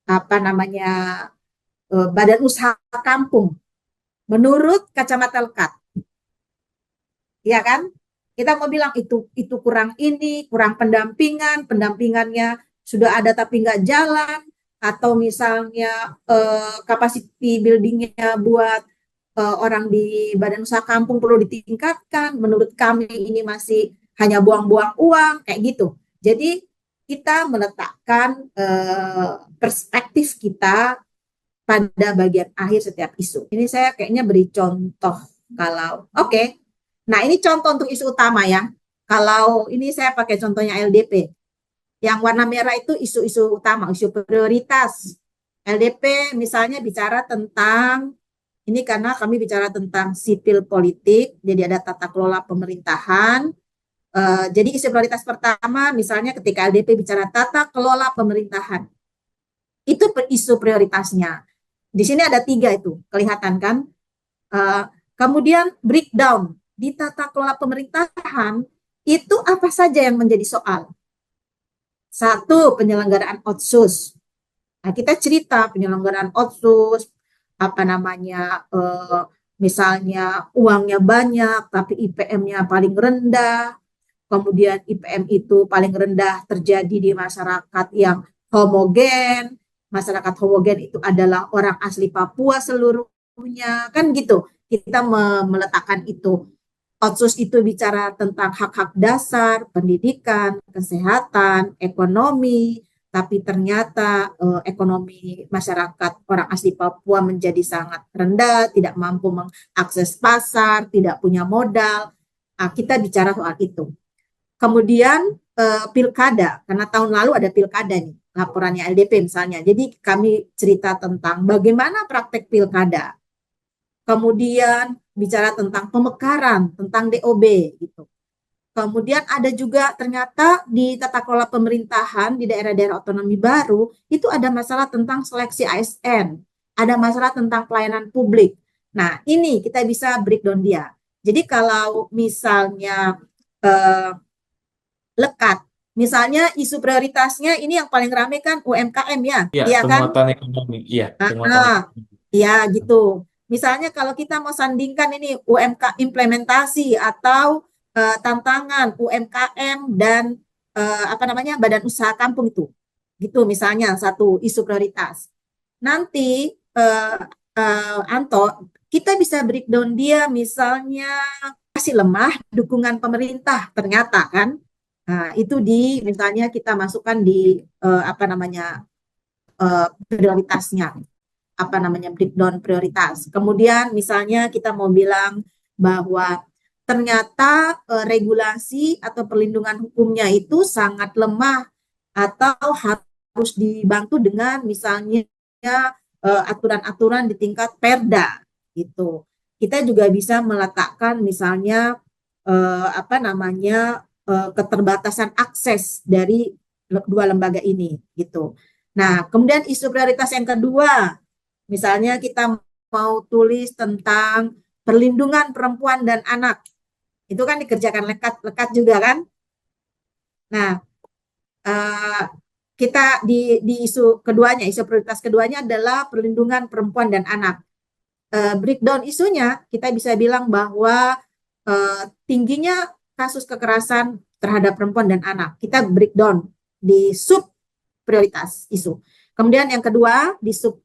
apa namanya badan usaha kampung menurut kacamata Lekat, ya kan? Kita mau bilang itu kurang ini, kurang pendampingannya sudah ada tapi nggak jalan, atau misalnya capacity buildingnya buat orang di badan usaha kampung perlu ditingkatkan. Menurut kami ini masih hanya buang-buang uang kayak gitu. Jadi kita meletakkan perspektif kita pada bagian akhir setiap isu. Ini saya kayaknya beri contoh kalau Nah, ini contoh untuk isu utama ya. Kalau ini saya pakai contohnya LDP. Yang warna merah itu isu-isu utama, isu prioritas. LDP misalnya bicara tentang, ini karena kami bicara tentang sipil politik, jadi ada tata kelola pemerintahan, Jadi isu prioritas pertama, misalnya ketika LDP bicara tata kelola pemerintahan, itu isu prioritasnya. Di sini ada 3 itu, kelihatan kan? Kemudian breakdown di tata kelola pemerintahan itu apa saja yang menjadi soal? 1, penyelenggaraan otsus. Nah, kita cerita penyelenggaraan otsus, apa namanya, misalnya uangnya banyak, tapi IPM-nya paling rendah. Kemudian IPM itu paling rendah terjadi di masyarakat yang homogen. Masyarakat homogen itu adalah orang asli Papua seluruhnya, kan gitu. Kita meletakkan itu. Otsus itu bicara tentang hak-hak dasar, pendidikan, kesehatan, ekonomi, tapi ternyata ekonomi masyarakat orang asli Papua menjadi sangat rendah, tidak mampu mengakses pasar, tidak punya modal. Nah, kita bicara soal itu. Kemudian pilkada, karena tahun lalu ada pilkada nih, laporannya LDP misalnya. Jadi kami cerita tentang bagaimana praktek pilkada. Kemudian bicara tentang pemekaran, tentang DOB gitu. Kemudian ada juga ternyata di tata kelola pemerintahan di daerah-daerah otonomi baru itu ada masalah tentang seleksi ASN, ada masalah tentang pelayanan publik. Nah, ini kita bisa breakdown dia. Jadi kalau misalnya eh, lekat. Misalnya isu prioritasnya ini yang paling rame kan UMKM ya, Ya, iya kan? penguatan ekonomi. Iya, penguatan Nah, ekonomi. ya gitu. Misalnya kalau kita mau sandingkan ini UMK implementasi atau tantangan UMKM dan apa namanya Badan Usaha Kampung itu, gitu misalnya satu isu prioritas. Nanti Anto, kita bisa breakdown dia misalnya masih lemah dukungan pemerintah ternyata kan. Nah, itu di misalnya kita masukkan di apa namanya prioritasnya, apa namanya breakdown prioritas. Kemudian misalnya kita mau bilang bahwa ternyata regulasi atau perlindungan hukumnya itu sangat lemah atau harus dibantu dengan misalnya aturan-aturan di tingkat Perda gitu. Kita juga bisa meletakkan misalnya apa namanya keterbatasan akses dari dua lembaga ini gitu. Nah, kemudian isu prioritas yang kedua, misalnya kita mau tulis tentang perlindungan perempuan dan anak. Itu kan dikerjakan lekat juga kan? Nah, eh, kita di isu keduanya, isu prioritas keduanya adalah perlindungan perempuan dan anak. Breakdown isunya, kita bisa bilang bahwa tingginya kasus kekerasan terhadap perempuan dan anak. Kita breakdown di sub prioritas isu. Kemudian yang kedua, di sub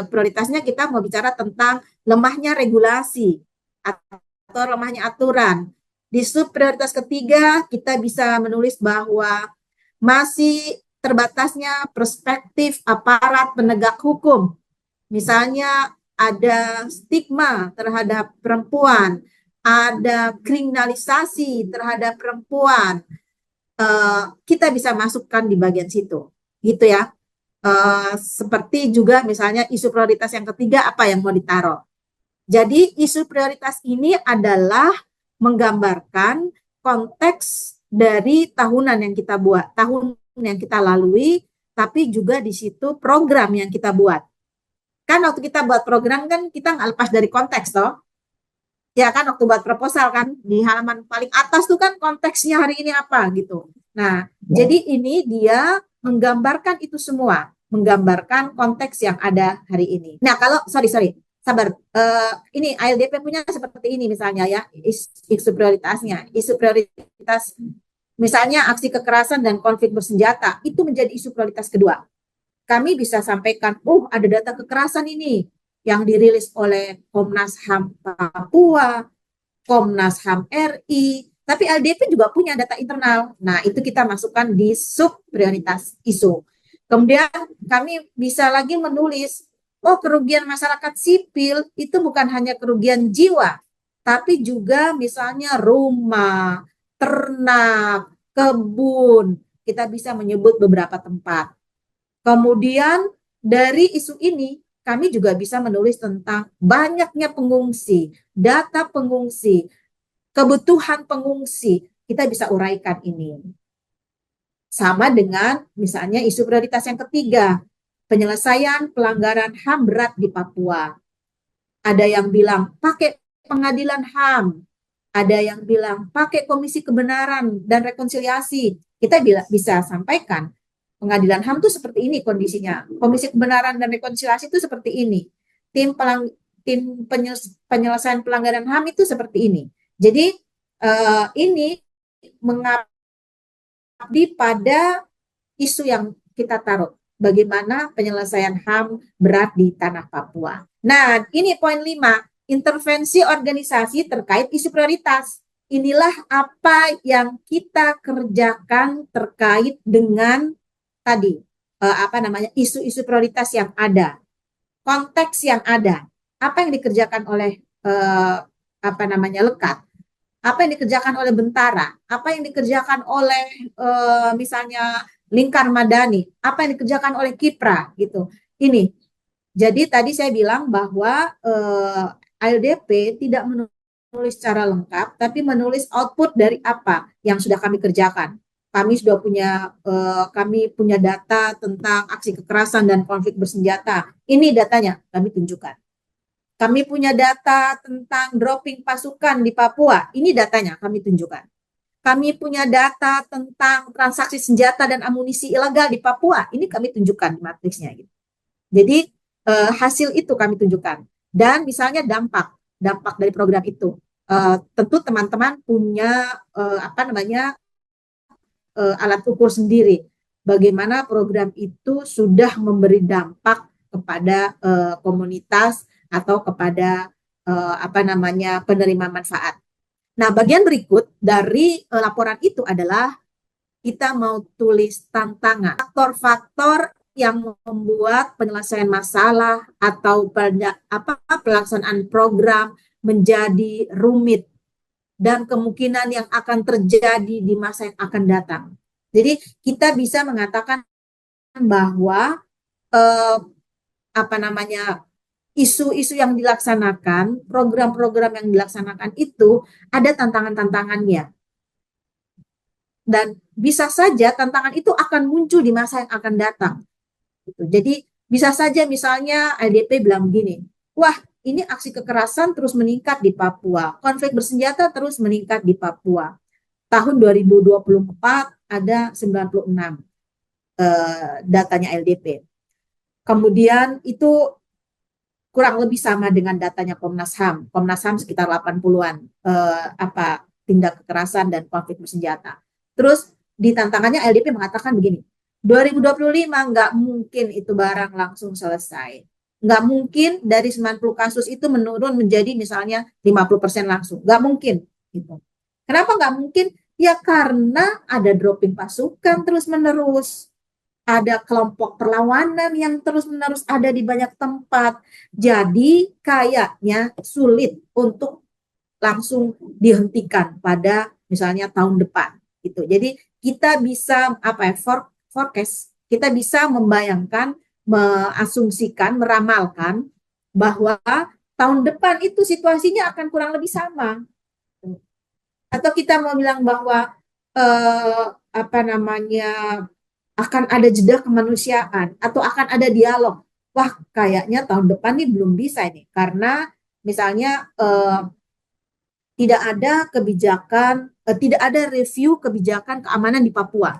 prioritasnya kita mau bicara tentang lemahnya regulasi atau lemahnya aturan. Di sub prioritas ketiga, kita bisa menulis bahwa masih terbatasnya perspektif aparat penegak hukum. Misalnya ada stigma terhadap perempuan, ada kriminalisasi terhadap perempuan. Kita bisa masukkan di bagian situ, gitu ya. Seperti juga misalnya isu prioritas yang ketiga apa yang mau ditaruh. Jadi isu prioritas ini adalah menggambarkan konteks dari tahunan yang kita buat, tahun yang kita lalui, tapi juga di situ program yang kita buat. Kan waktu kita buat program kan kita nggak lepas dari konteks toh. Ya kan waktu buat proposal kan di halaman paling atas tuh kan konteksnya hari ini apa gitu. Nah, jadi ini dia menggambarkan itu semua, menggambarkan konteks yang ada hari ini. Nah, kalau sorry sabar, ini ALDP punya seperti ini misalnya ya, isu prioritasnya, isu prioritas misalnya aksi kekerasan dan konflik bersenjata itu menjadi isu prioritas kedua. Kami bisa sampaikan, ada data kekerasan ini yang dirilis oleh Komnas HAM Papua, Komnas HAM RI, tapi LDP juga punya data internal. Nah, itu kita masukkan di sub prioritas isu. Kemudian kami bisa lagi menulis, kerugian masyarakat sipil itu bukan hanya kerugian jiwa, tapi juga misalnya rumah, ternak, kebun. Kita bisa menyebut beberapa tempat. Kemudian dari isu ini kami juga bisa menulis tentang banyaknya pengungsi, data pengungsi, kebutuhan pengungsi, kita bisa uraikan ini. Sama dengan misalnya isu prioritas yang ketiga, penyelesaian pelanggaran HAM berat di Papua. Ada yang bilang pakai pengadilan HAM, ada yang bilang pakai Komisi Kebenaran dan Rekonsiliasi. Kita bisa sampaikan pengadilan HAM itu seperti ini kondisinya, Komisi Kebenaran dan Rekonsiliasi itu seperti ini, tim penyelesaian pelanggaran HAM itu seperti ini. Jadi ini mengabdi pada isu yang kita taruh, bagaimana penyelesaian HAM berat di tanah Papua. Nah, ini poin 5, intervensi organisasi terkait isu prioritas. Inilah apa yang kita kerjakan terkait dengan tadi isu-isu prioritas yang ada, konteks yang ada, apa yang dikerjakan oleh Lekat, apa yang dikerjakan oleh Bentara, apa yang dikerjakan oleh misalnya Lingkar Madani, apa yang dikerjakan oleh Kipra gitu. Ini. Jadi tadi saya bilang bahwa LDP tidak menulis secara lengkap, tapi menulis output dari apa yang sudah kami kerjakan. Kami sudah punya data tentang aksi kekerasan dan konflik bersenjata. Ini datanya kami tunjukkan. Kami punya data tentang dropping pasukan di Papua. Ini datanya kami tunjukkan. Kami punya data tentang transaksi senjata dan amunisi ilegal di Papua. Ini kami tunjukkan di matriksnya. Gitu. Jadi hasil itu kami tunjukkan. Dan misalnya dampak dari program itu. Tentu teman-teman punya alat ukur sendiri. Bagaimana program itu sudah memberi dampak kepada komunitas atau kepada penerima manfaat. Nah, bagian berikut dari laporan itu adalah kita mau tulis tantangan, faktor-faktor yang membuat penyelesaian masalah atau pelaksanaan program menjadi rumit dan kemungkinan yang akan terjadi di masa yang akan datang. Jadi kita bisa mengatakan bahwa isu-isu yang dilaksanakan, program-program yang dilaksanakan itu ada tantangan-tantangannya. Dan bisa saja tantangan itu akan muncul di masa yang akan datang. Jadi bisa saja misalnya LDP bilang begini, wah ini aksi kekerasan terus meningkat di Papua, konflik bersenjata terus meningkat di Papua. Tahun 2024 ada 96 datanya LDP. Kemudian itu kurang lebih sama dengan datanya Komnas HAM. Komnas HAM sekitar 80-an tindak kekerasan dan konflik bersenjata. Terus di tantangannya LDP mengatakan begini, 2025 nggak mungkin itu barang langsung selesai. Nggak mungkin dari 90 kasus itu menurun menjadi misalnya 50% langsung. Nggak mungkin. Gitu. Kenapa nggak mungkin? Ya karena ada dropping pasukan terus-menerus. Ada kelompok perlawanan yang terus-menerus ada di banyak tempat. Jadi kayaknya sulit untuk langsung dihentikan pada misalnya tahun depan. Gitu. Jadi kita bisa forecast, kita bisa membayangkan, mengasumsikan, meramalkan bahwa tahun depan itu situasinya akan kurang lebih sama. Atau kita mau bilang bahwa akan ada jeda kemanusiaan atau akan ada dialog. Wah, kayaknya tahun depan nih belum bisa ini karena misalnya tidak ada kebijakan, tidak ada review kebijakan keamanan di Papua.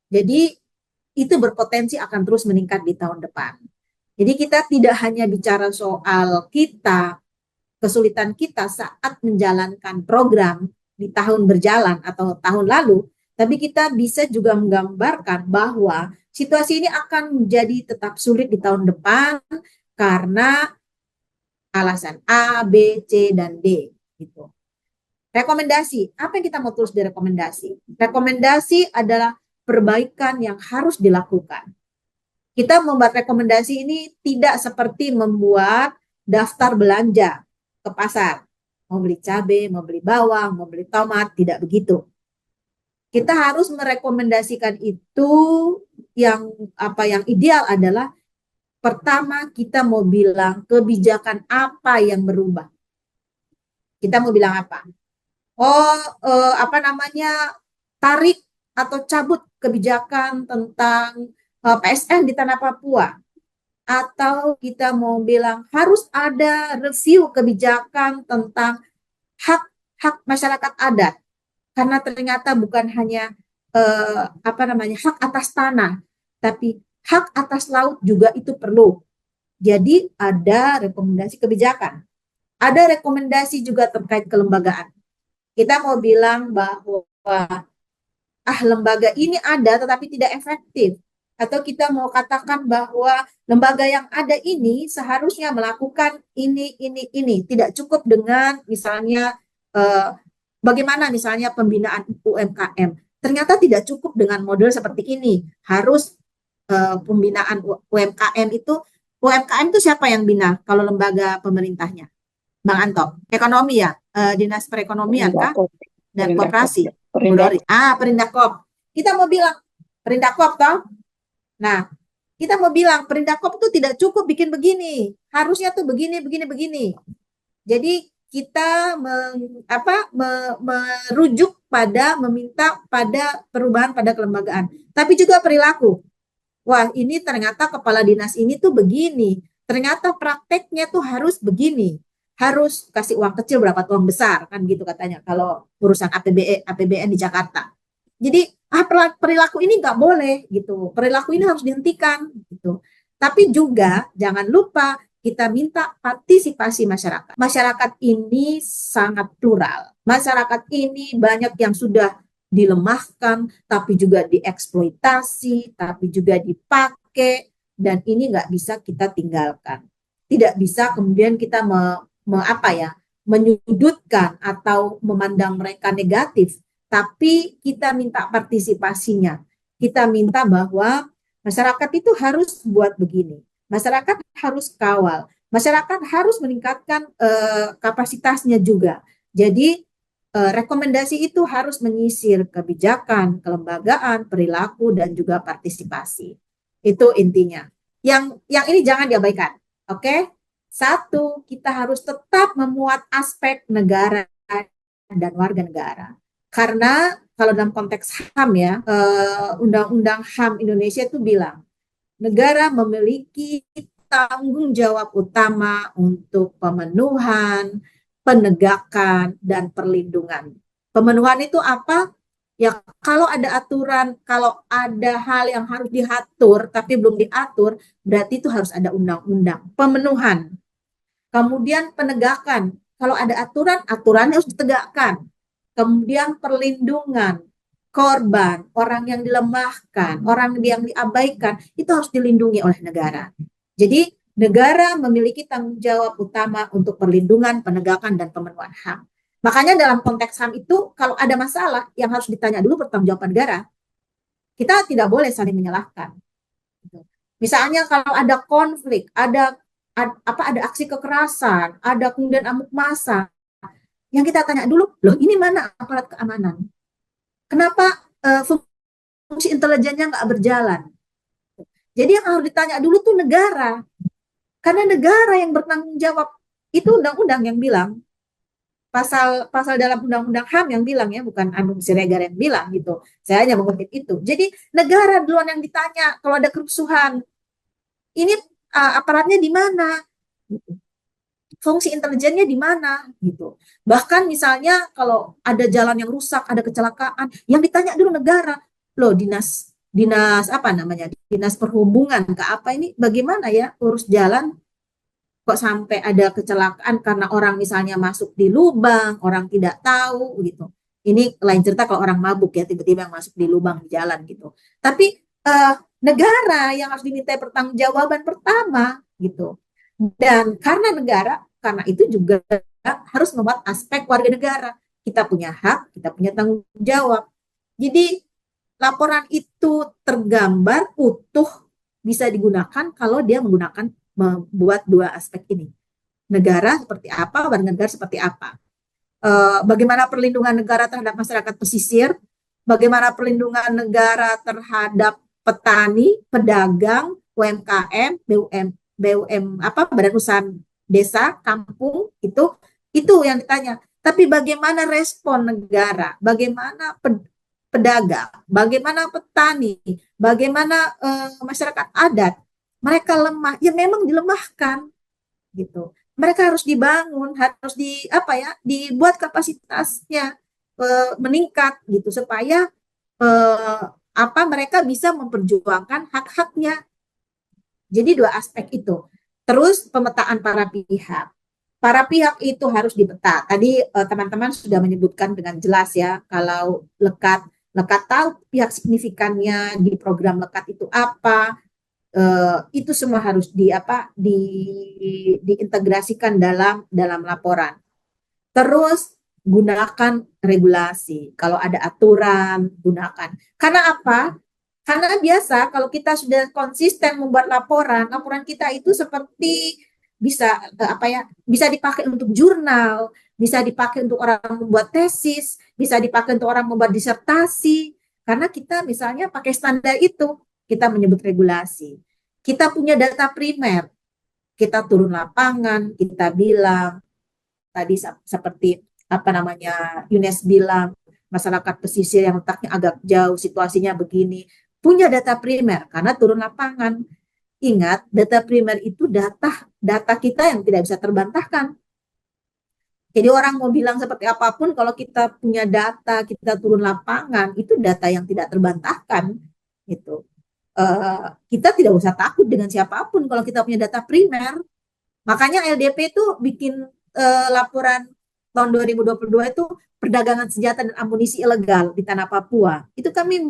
Jadi itu berpotensi akan terus meningkat di tahun depan. Jadi kita tidak hanya bicara soal kesulitan kita saat menjalankan program di tahun berjalan atau tahun lalu, tapi kita bisa juga menggambarkan bahwa situasi ini akan menjadi tetap sulit di tahun depan karena alasan A, B, C, dan D. Gitu. Rekomendasi, apa yang kita mau tulis di rekomendasi? Rekomendasi adalah perbaikan yang harus dilakukan. Kita membuat rekomendasi ini tidak seperti membuat daftar belanja ke pasar. Mau beli cabai, mau beli bawang, mau beli tomat, tidak begitu. Kita harus merekomendasikan itu yang ideal adalah pertama kita mau bilang kebijakan apa yang berubah. Kita mau bilang apa? Apa namanya, tarik atau cabut kebijakan tentang PSN di tanah Papua, atau kita mau bilang harus ada review kebijakan tentang hak masyarakat adat, karena ternyata bukan hanya apa namanya, hak atas tanah, tapi hak atas laut juga itu perlu. Jadi ada rekomendasi kebijakan, ada rekomendasi juga terkait kelembagaan. Kita mau bilang bahwa lembaga ini ada tetapi tidak efektif. Atau kita mau katakan bahwa lembaga yang ada ini seharusnya melakukan ini. Tidak cukup dengan misalnya bagaimana misalnya pembinaan UMKM. Ternyata tidak cukup dengan model seperti ini. Harus pembinaan UMKM itu siapa yang bina kalau lembaga pemerintahnya? Bang Anto, ekonomi ya, Dinas Perekonomian kah? Dan Koperasi. Perindakop. Kita mau bilang Perindakop toh. Nah, kita mau bilang Perindakop itu tidak cukup bikin begini, harusnya tuh begini. Jadi kita merujuk pada, meminta pada perubahan pada kelembagaan, tapi juga perilaku. Wah, ini ternyata kepala dinas ini tuh begini, ternyata prakteknya tuh harus begini, harus kasih uang kecil berapa uang besar, kan gitu katanya kalau urusan APBN di Jakarta. Jadi perilaku ini nggak boleh gitu, perilaku ini harus dihentikan gitu. Tapi juga jangan lupa kita minta partisipasi masyarakat. Masyarakat ini sangat plural. Masyarakat ini banyak yang sudah dilemahkan, tapi juga dieksploitasi, tapi juga dipakai, dan ini nggak bisa kita tinggalkan. Tidak bisa kemudian kita menyudutkan atau memandang mereka negatif, tapi kita minta partisipasinya. Kita minta bahwa masyarakat itu harus buat begini, masyarakat harus kawal, masyarakat harus meningkatkan kapasitasnya juga. Jadi rekomendasi itu harus menyisir kebijakan, kelembagaan, perilaku, dan juga partisipasi. Itu intinya. Yang ini jangan diabaikan, oke? Satu, kita harus tetap memuat aspek negara dan warga negara. Karena kalau dalam konteks HAM ya, Undang-Undang HAM Indonesia itu bilang, negara memiliki tanggung jawab utama untuk pemenuhan, penegakan, dan perlindungan. Pemenuhan itu apa? Ya, kalau ada aturan, kalau ada hal yang harus diatur tapi belum diatur, berarti itu harus ada undang-undang. Pemenuhan. Kemudian penegakan. Kalau ada aturan, aturannya harus ditegakkan. Kemudian perlindungan, korban, orang yang dilemahkan, orang yang diabaikan, itu harus dilindungi oleh negara. Jadi negara memiliki tanggung jawab utama untuk perlindungan, penegakan, dan pemenuhan HAM. Makanya dalam konteks HAM itu, kalau ada masalah yang harus ditanya dulu pertanggungjawaban negara, kita tidak boleh saling menyalahkan. Misalnya kalau ada konflik, ada aksi kekerasan, ada kemudian amuk massa, yang kita tanya dulu, loh ini mana aparat keamanan? Kenapa fungsi intelijennya nggak berjalan? Jadi yang harus ditanya dulu tuh negara, karena negara yang bertanggung jawab. Itu undang-undang yang bilang, pasal dalam undang-undang HAM yang bilang ya, bukan Anung Siregar yang bilang gitu. Saya hanya mengutip itu. Jadi negara duluan yang ditanya kalau ada kerusuhan, ini aparatnya di mana? Fungsi intelijennya di mana gitu. Bahkan misalnya kalau ada jalan yang rusak, ada kecelakaan, yang ditanya dulu negara. Loh, dinas apa namanya? Dinas perhubungan ke apa ini bagaimana ya urus jalan, kok sampai ada kecelakaan karena orang misalnya masuk di lubang, orang tidak tahu gitu. Ini lain cerita kalau orang mabuk ya, tiba-tiba yang masuk di lubang di jalan gitu. Tapi negara yang harus diminta pertanggungjawaban pertama gitu. Dan karena itu juga harus membuat aspek warga negara. Kita punya hak, kita punya tanggung jawab. Jadi laporan itu tergambar utuh, bisa digunakan kalau dia membuat dua aspek ini. Negara seperti apa, warga negara seperti apa. Bagaimana perlindungan negara terhadap masyarakat pesisir, bagaimana perlindungan negara terhadap petani, pedagang, UMKM, BUM, Badan Usaha Desa, Kampung, itu yang ditanya. tapi bagaimana respon negara, bagaimana pedagang, bagaimana petani, bagaimana masyarakat adat, mereka lemah, ya memang dilemahkan gitu. Mereka harus dibangun, harus dibuat kapasitasnya meningkat gitu supaya mereka bisa memperjuangkan hak-haknya. Jadi dua aspek itu. Terus pemetaan para pihak. Para pihak itu harus dipeta. Tadi teman-teman sudah menyebutkan dengan jelas ya, kalau lekat tahu pihak signifikannya di program lekat itu apa, itu semua harus diintegrasikan dalam laporan. Terus gunakan regulasi. Kalau ada aturan, gunakan. Karena apa? Karena biasa kalau kita sudah konsisten membuat laporan kita itu seperti bisa bisa dipakai untuk jurnal, bisa dipakai untuk orang membuat tesis, bisa dipakai untuk orang membuat disertasi. Karena kita misalnya pakai standar itu, kita menyebut regulasi. Kita punya data primer, kita turun lapangan, kita bilang tadi seperti Yunes bilang, masyarakat pesisir yang letaknya agak jauh, situasinya begini, punya data primer karena turun lapangan. Ingat, data primer itu data kita yang tidak bisa terbantahkan. Jadi orang mau bilang seperti apapun, kalau kita punya data, kita turun lapangan, itu data yang tidak terbantahkan. Gitu. Kita tidak usah takut dengan siapapun kalau kita punya data primer. Makanya LDP itu bikin laporan tahun 2022 itu perdagangan senjata dan amunisi ilegal di tanah Papua. Itu kami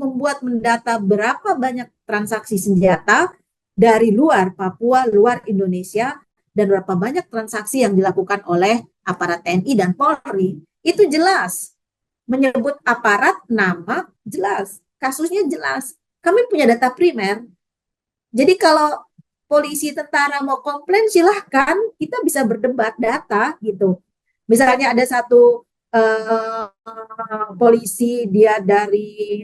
mendata berapa banyak transaksi senjata dari luar Papua, luar Indonesia, dan berapa banyak transaksi yang dilakukan oleh aparat TNI dan Polri. Itu jelas. Menyebut aparat, nama, jelas. Kasusnya jelas. Kami punya data primer. Jadi kalau polisi, tentara mau komplain, silahkan, kita bisa berdebat data gitu. Misalnya ada satu polisi, dia dari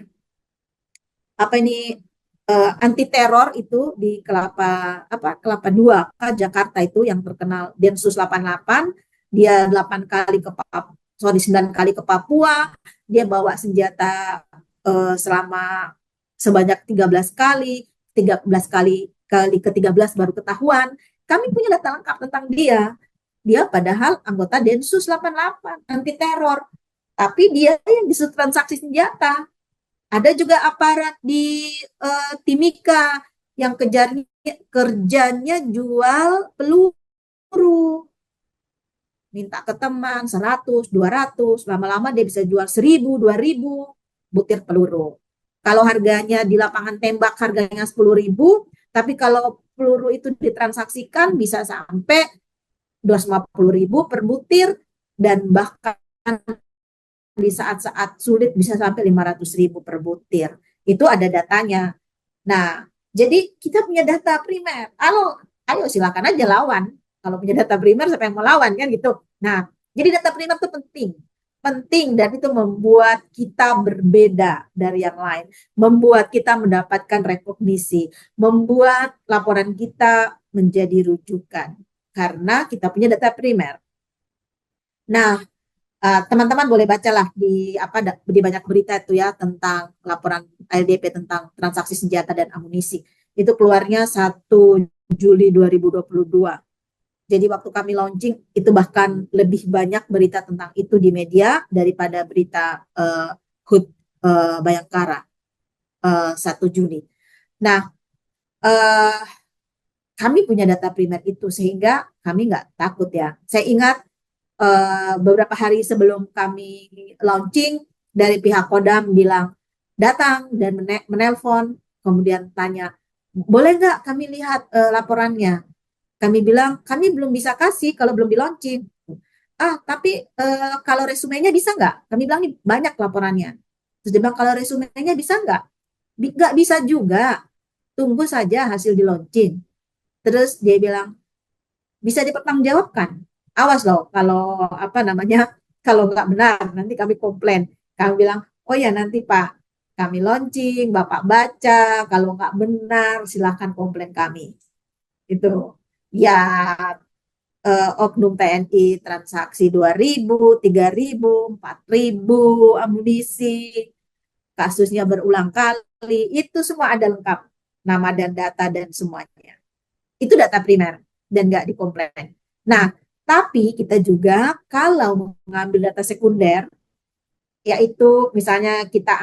anti teror itu di Kelapa 2 Jakarta itu yang terkenal Densus 88, dia 9 kali ke Papua, dia bawa senjata sebanyak 13 kali ke-13 baru ketahuan. Kami punya data lengkap tentang dia. Dia padahal anggota Densus 88 anti teror, tapi dia yang disuruh transaksi senjata. Ada juga aparat di Timika yang kerjanya jual peluru. Minta ke teman 100, 200, lama-lama dia bisa jual 1000, 2000 butir peluru. Kalau harganya di lapangan tembak harganya 10.000, tapi kalau peluru itu ditransaksikan bisa sampai 250.000 per butir, dan bahkan di saat-saat sulit bisa sampai 500.000 per butir. Itu ada datanya. Nah, jadi kita punya data primer. Ayo silakan aja lawan. Kalau punya data primer, siapa yang mau lawan kan gitu. Nah, jadi data primer itu penting, dan itu membuat kita berbeda dari yang lain, membuat kita mendapatkan rekognisi, membuat laporan kita menjadi rujukan karena kita punya data primer. Nah, teman-teman boleh bacalah di banyak berita itu ya tentang laporan LDP tentang transaksi senjata dan amunisi. Itu keluarnya 1 Juli 2022. Jadi waktu kami launching itu bahkan lebih banyak berita tentang itu di media daripada berita HUT Bayangkara 1 Juni. Nah, kami punya data primer itu sehingga kami nggak takut ya. Saya ingat beberapa hari sebelum kami launching, dari pihak Kodam bilang datang dan menelpon, kemudian tanya, boleh nggak kami lihat laporannya? Kami bilang, kami belum bisa kasih kalau belum di launching. Tapi kalau resumenya bisa nggak? Kami bilang, nih banyak laporannya. Terus dia bilang, kalau resumenya bisa nggak? Nggak bisa juga. Tunggu saja hasil di launching. Terus dia bilang, bisa dipertanggungjawabkan. Awas loh, kalau kalau nggak benar, nanti kami komplain. Kami bilang, oh ya nanti Pak, kami launching, Bapak baca, kalau nggak benar silahkan komplain kami. Itu. Ya, oknum TNI transaksi 2.000, 3.000, 4.000 amunisi, kasusnya berulang kali, itu semua ada lengkap, nama dan data dan semuanya. Itu data primer dan nggak dikomplain. Nah, tapi kita juga kalau mengambil data sekunder, yaitu misalnya kita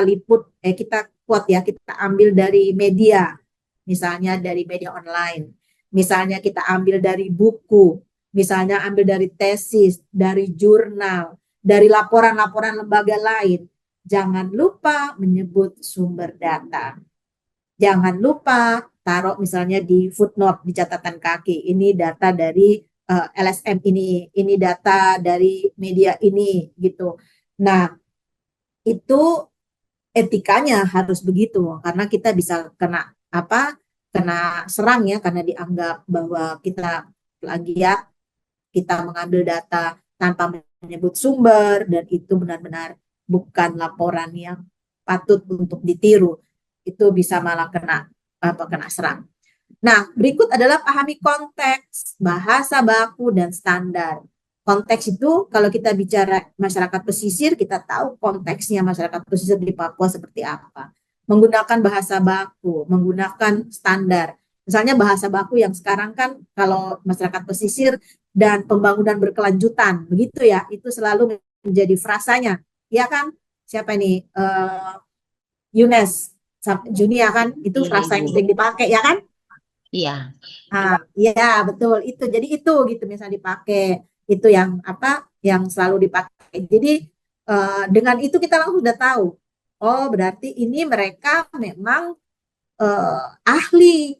liput, kita quote ya, kita ambil dari media, misalnya dari media online, misalnya kita ambil dari buku, misalnya ambil dari tesis, dari jurnal, dari laporan-laporan lembaga lain. Jangan lupa menyebut sumber data. Jangan lupa taruh misalnya di footnote, di catatan kaki, ini data dari LSM ini data dari media ini gitu. Nah, itu etikanya harus begitu karena kita bisa kena serang ya, karena dianggap bahwa kita plagiat, kita mengambil data tanpa menyebut sumber, dan itu benar-benar bukan laporan yang patut untuk ditiru. Itu bisa malah kena serang. Nah, berikut adalah pahami konteks, bahasa baku, dan standar. Konteks itu kalau kita bicara masyarakat pesisir, kita tahu konteksnya masyarakat pesisir di Papua seperti apa. Menggunakan bahasa baku, menggunakan standar. Misalnya bahasa baku yang sekarang kan kalau masyarakat pesisir dan pembangunan berkelanjutan, begitu ya, itu selalu menjadi frasanya. Ya kan? Siapa ini? Yunes, Junia kan? Itu Iya, frasa yang Ibu. sering dipakai, ya kan? Iya. Ya betul itu. Jadi itu gitu misalnya dipakai, itu yang yang selalu dipakai. Jadi dengan itu kita langsung sudah tahu. Oh, berarti ini mereka memang ahli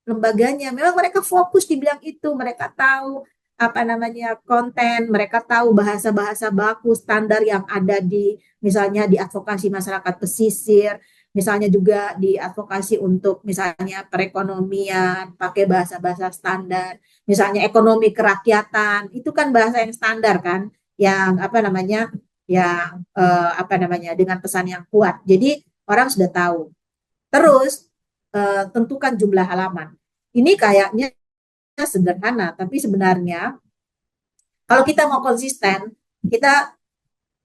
lembaganya. Memang mereka fokus di bidang itu. Mereka tahu konten, mereka tahu bahasa-bahasa baku standar yang ada di misalnya di advokasi masyarakat pesisir, misalnya juga di advokasi untuk misalnya perekonomian, pakai bahasa-bahasa standar, misalnya ekonomi kerakyatan, itu kan bahasa yang standar kan, yang dengan pesan yang kuat. Jadi orang sudah tahu. Terus tentukan jumlah halaman. Ini kayaknya sederhana, tapi sebenarnya kalau kita mau konsisten, kita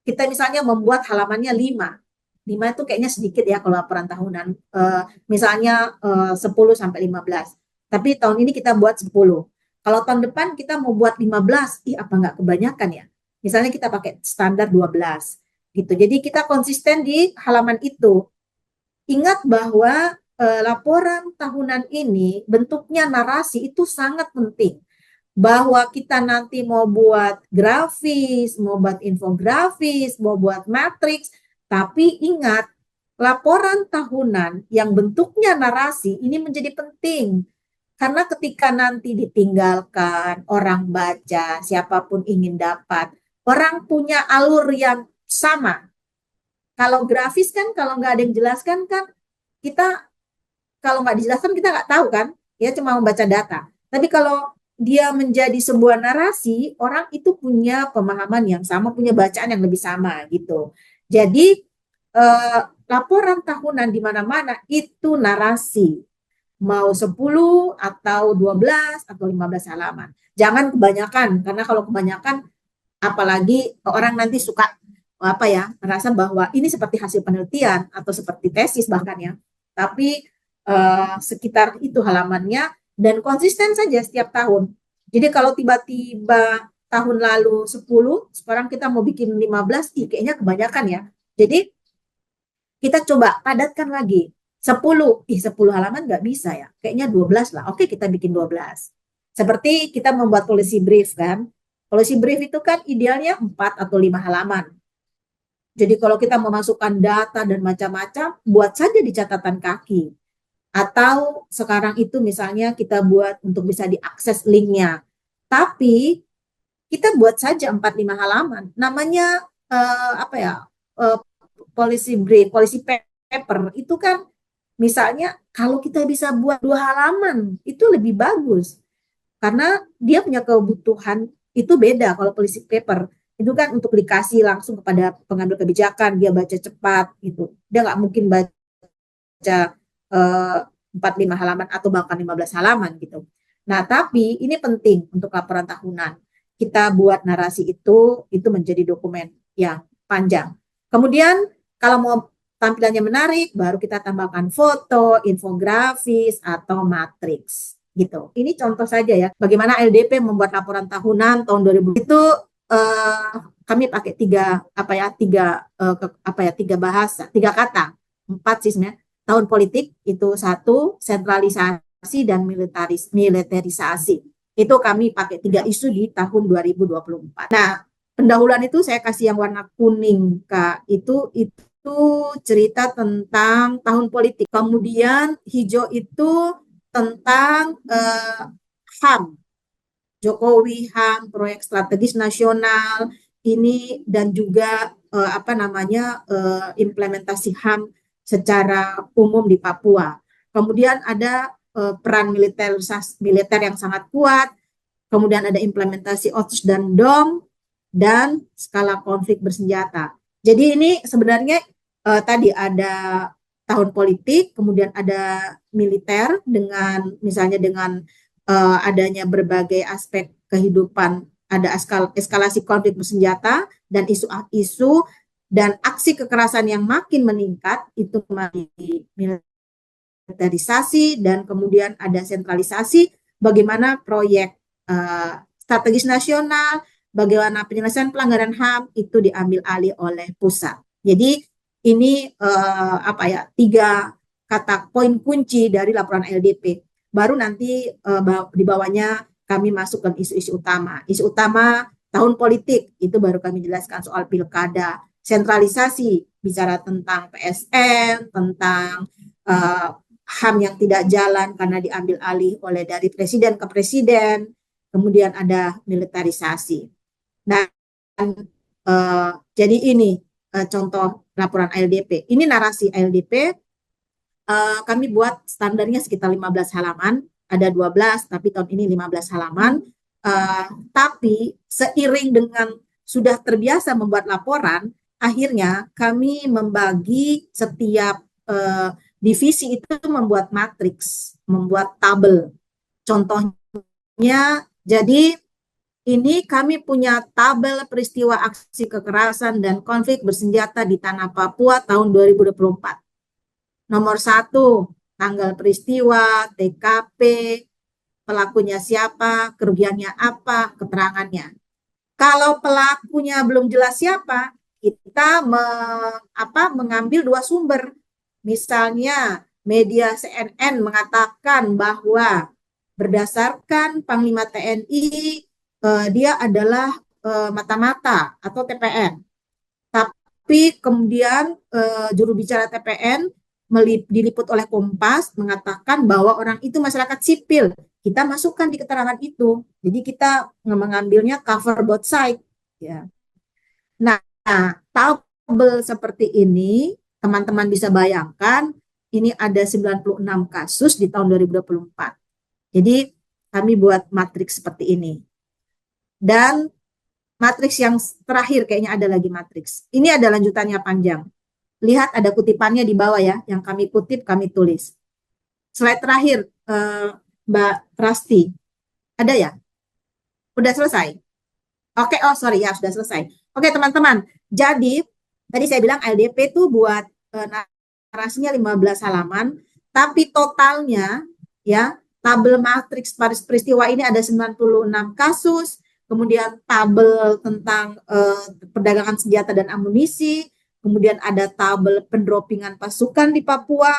kita misalnya membuat halamannya 5. 5 itu kayaknya sedikit ya kalau laporan tahunan. Misalnya 10 sampai 15. Tapi tahun ini kita buat 10. Kalau tahun depan kita mau buat 15, apa nggak kebanyakan ya? Misalnya kita pakai standar 12 gitu. Jadi kita konsisten di halaman itu. Ingat bahwa laporan tahunan ini bentuknya narasi itu sangat penting. Bahwa kita nanti mau buat grafis, mau buat infografis, mau buat matriks, tapi ingat laporan tahunan yang bentuknya narasi ini menjadi penting. Karena ketika nanti ditinggalkan, orang baca, siapapun ingin dapat, orang punya alur yang sama. Kalau grafis kan, kalau nggak ada yang jelaskan kan, kita kalau nggak dijelaskan kita nggak tahu kan, ya cuma membaca data. Tapi kalau dia menjadi sebuah narasi, orang itu punya pemahaman yang sama, punya bacaan yang lebih sama gitu. Jadi laporan tahunan di mana-mana itu narasi, mau 10 atau 12 atau 15 halaman. Jangan kebanyakan, karena kalau kebanyakan apalagi orang nanti suka merasa bahwa ini seperti hasil penelitian atau seperti tesis bahkan ya. Tapi sekitar itu halamannya dan konsisten saja setiap tahun. Jadi kalau tiba-tiba tahun lalu 10, sekarang kita mau bikin 15, kayaknya kebanyakan ya. Jadi kita coba padatkan lagi. 10, 10 halaman nggak bisa ya. Kayaknya 12 lah. Oke, kita bikin 12. Seperti kita membuat policy brief kan. Policy brief itu kan idealnya 4 atau 5 halaman. Jadi kalau kita memasukkan data dan macam-macam, buat saja di catatan kaki. Atau sekarang itu misalnya kita buat untuk bisa diakses linknya. Tapi kita buat saja 4-5 halaman. Namanya policy brief, policy paper. Itu kan misalnya kalau kita bisa buat 2 halaman, itu lebih bagus. Karena dia punya kebutuhan itu beda kalau policy paper. Itu kan untuk dikasih langsung kepada pengambil kebijakan, dia baca cepat gitu. Dia nggak mungkin baca 4-5 halaman atau bahkan 15 halaman gitu. Nah, tapi ini penting untuk laporan tahunan. Kita buat narasi itu menjadi dokumen yang panjang. Kemudian kalau mau tampilannya menarik, baru kita tambahkan foto, infografis, atau matriks gitu. Ini contoh saja ya, bagaimana LDP membuat laporan tahunan tahun 2000 itu kami pakai tiga bahasa, tiga kata, empat sih sebenarnya. Tahun politik itu satu, sentralisasi dan militerisasi. Itu kami pakai tiga isu di tahun 2024. Nah, pendahuluan itu saya kasih yang warna kuning, Kak. Itu cerita tentang tahun politik. Kemudian hijau itu tentang HAM, Jokowi HAM, proyek strategis nasional ini, dan juga implementasi HAM secara umum di Papua. Kemudian ada peran militer yang sangat kuat, kemudian ada implementasi OTS dan DOM, dan skala konflik bersenjata. Jadi ini sebenarnya tadi ada tahun politik, kemudian ada militer dengan misalnya dengan adanya berbagai aspek kehidupan, ada eskalasi konflik bersenjata dan isu-isu dan aksi kekerasan yang makin meningkat, itu militerisasi, dan kemudian ada sentralisasi, bagaimana proyek strategis nasional, bagaimana penyelesaian pelanggaran HAM itu diambil alih oleh pusat. Jadi ini tiga kata poin kunci dari laporan LDP. Baru nanti di bawahnya kami masukkan isu-isu utama. Isu utama tahun politik itu baru kami jelaskan soal pilkada. Sentralisasi bicara tentang PSN, tentang HAM yang tidak jalan karena diambil alih oleh dari presiden ke presiden. Kemudian ada militerisasi. Nah, jadi ini contoh laporan LDP. Ini narasi LDP. Kami buat standarnya sekitar 15 halaman, ada 12, tapi tahun ini 15 halaman. Tapi seiring dengan sudah terbiasa membuat laporan, akhirnya kami membagi setiap divisi itu membuat matriks, membuat tabel. Contohnya, jadi ini kami punya tabel peristiwa aksi kekerasan dan konflik bersenjata di Tanah Papua tahun 2024. Nomor 1, tanggal peristiwa, TKP, pelakunya siapa, kerugiannya apa, keterangannya. Kalau pelakunya belum jelas siapa, kita mengambil dua sumber. Misalnya, media CNN mengatakan bahwa berdasarkan Panglima TNI, dia adalah mata-mata atau TPN. Tapi kemudian juru bicara TPN diliput oleh Kompas mengatakan bahwa orang itu masyarakat sipil. Kita masukkan di keterangan itu. Jadi kita mengambilnya cover both side. Ya. Nah, tabel seperti ini, teman-teman bisa bayangkan, ini ada 96 kasus di tahun 2024. Jadi kami buat matriks seperti ini. Dan matriks yang terakhir, kayaknya ada lagi matriks. Ini ada lanjutannya panjang. Lihat ada kutipannya di bawah ya, yang kami kutip, kami tulis. Slide terakhir, Mbak Rasti. Ada ya? Udah selesai? Oke, sorry ya, sudah selesai. Oke, teman-teman. Jadi, tadi saya bilang LDP itu buat narasinya 15 halaman, tapi totalnya, ya, tabel matriks peristiwa ini ada 96 kasus, kemudian tabel tentang perdagangan senjata dan amunisi, kemudian ada tabel pendropingan pasukan di Papua.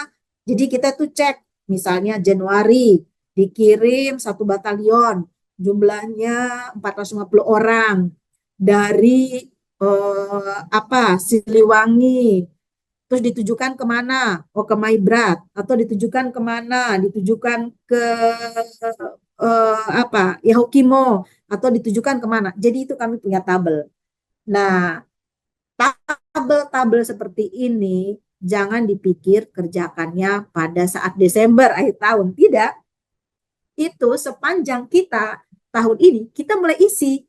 Jadi kita tuh cek, misalnya Januari dikirim 1 batalion, jumlahnya 450 orang dari Siliwangi, terus ditujukan kemana? Oh, ke Maibrat, atau ditujukan kemana? Ditujukan ke Yahukimo, atau ditujukan kemana? Jadi itu kami punya tabel. Nah, tabel-tabel seperti ini jangan dipikir kerjakannya pada saat Desember akhir tahun. Tidak. Itu sepanjang kita tahun ini kita mulai isi.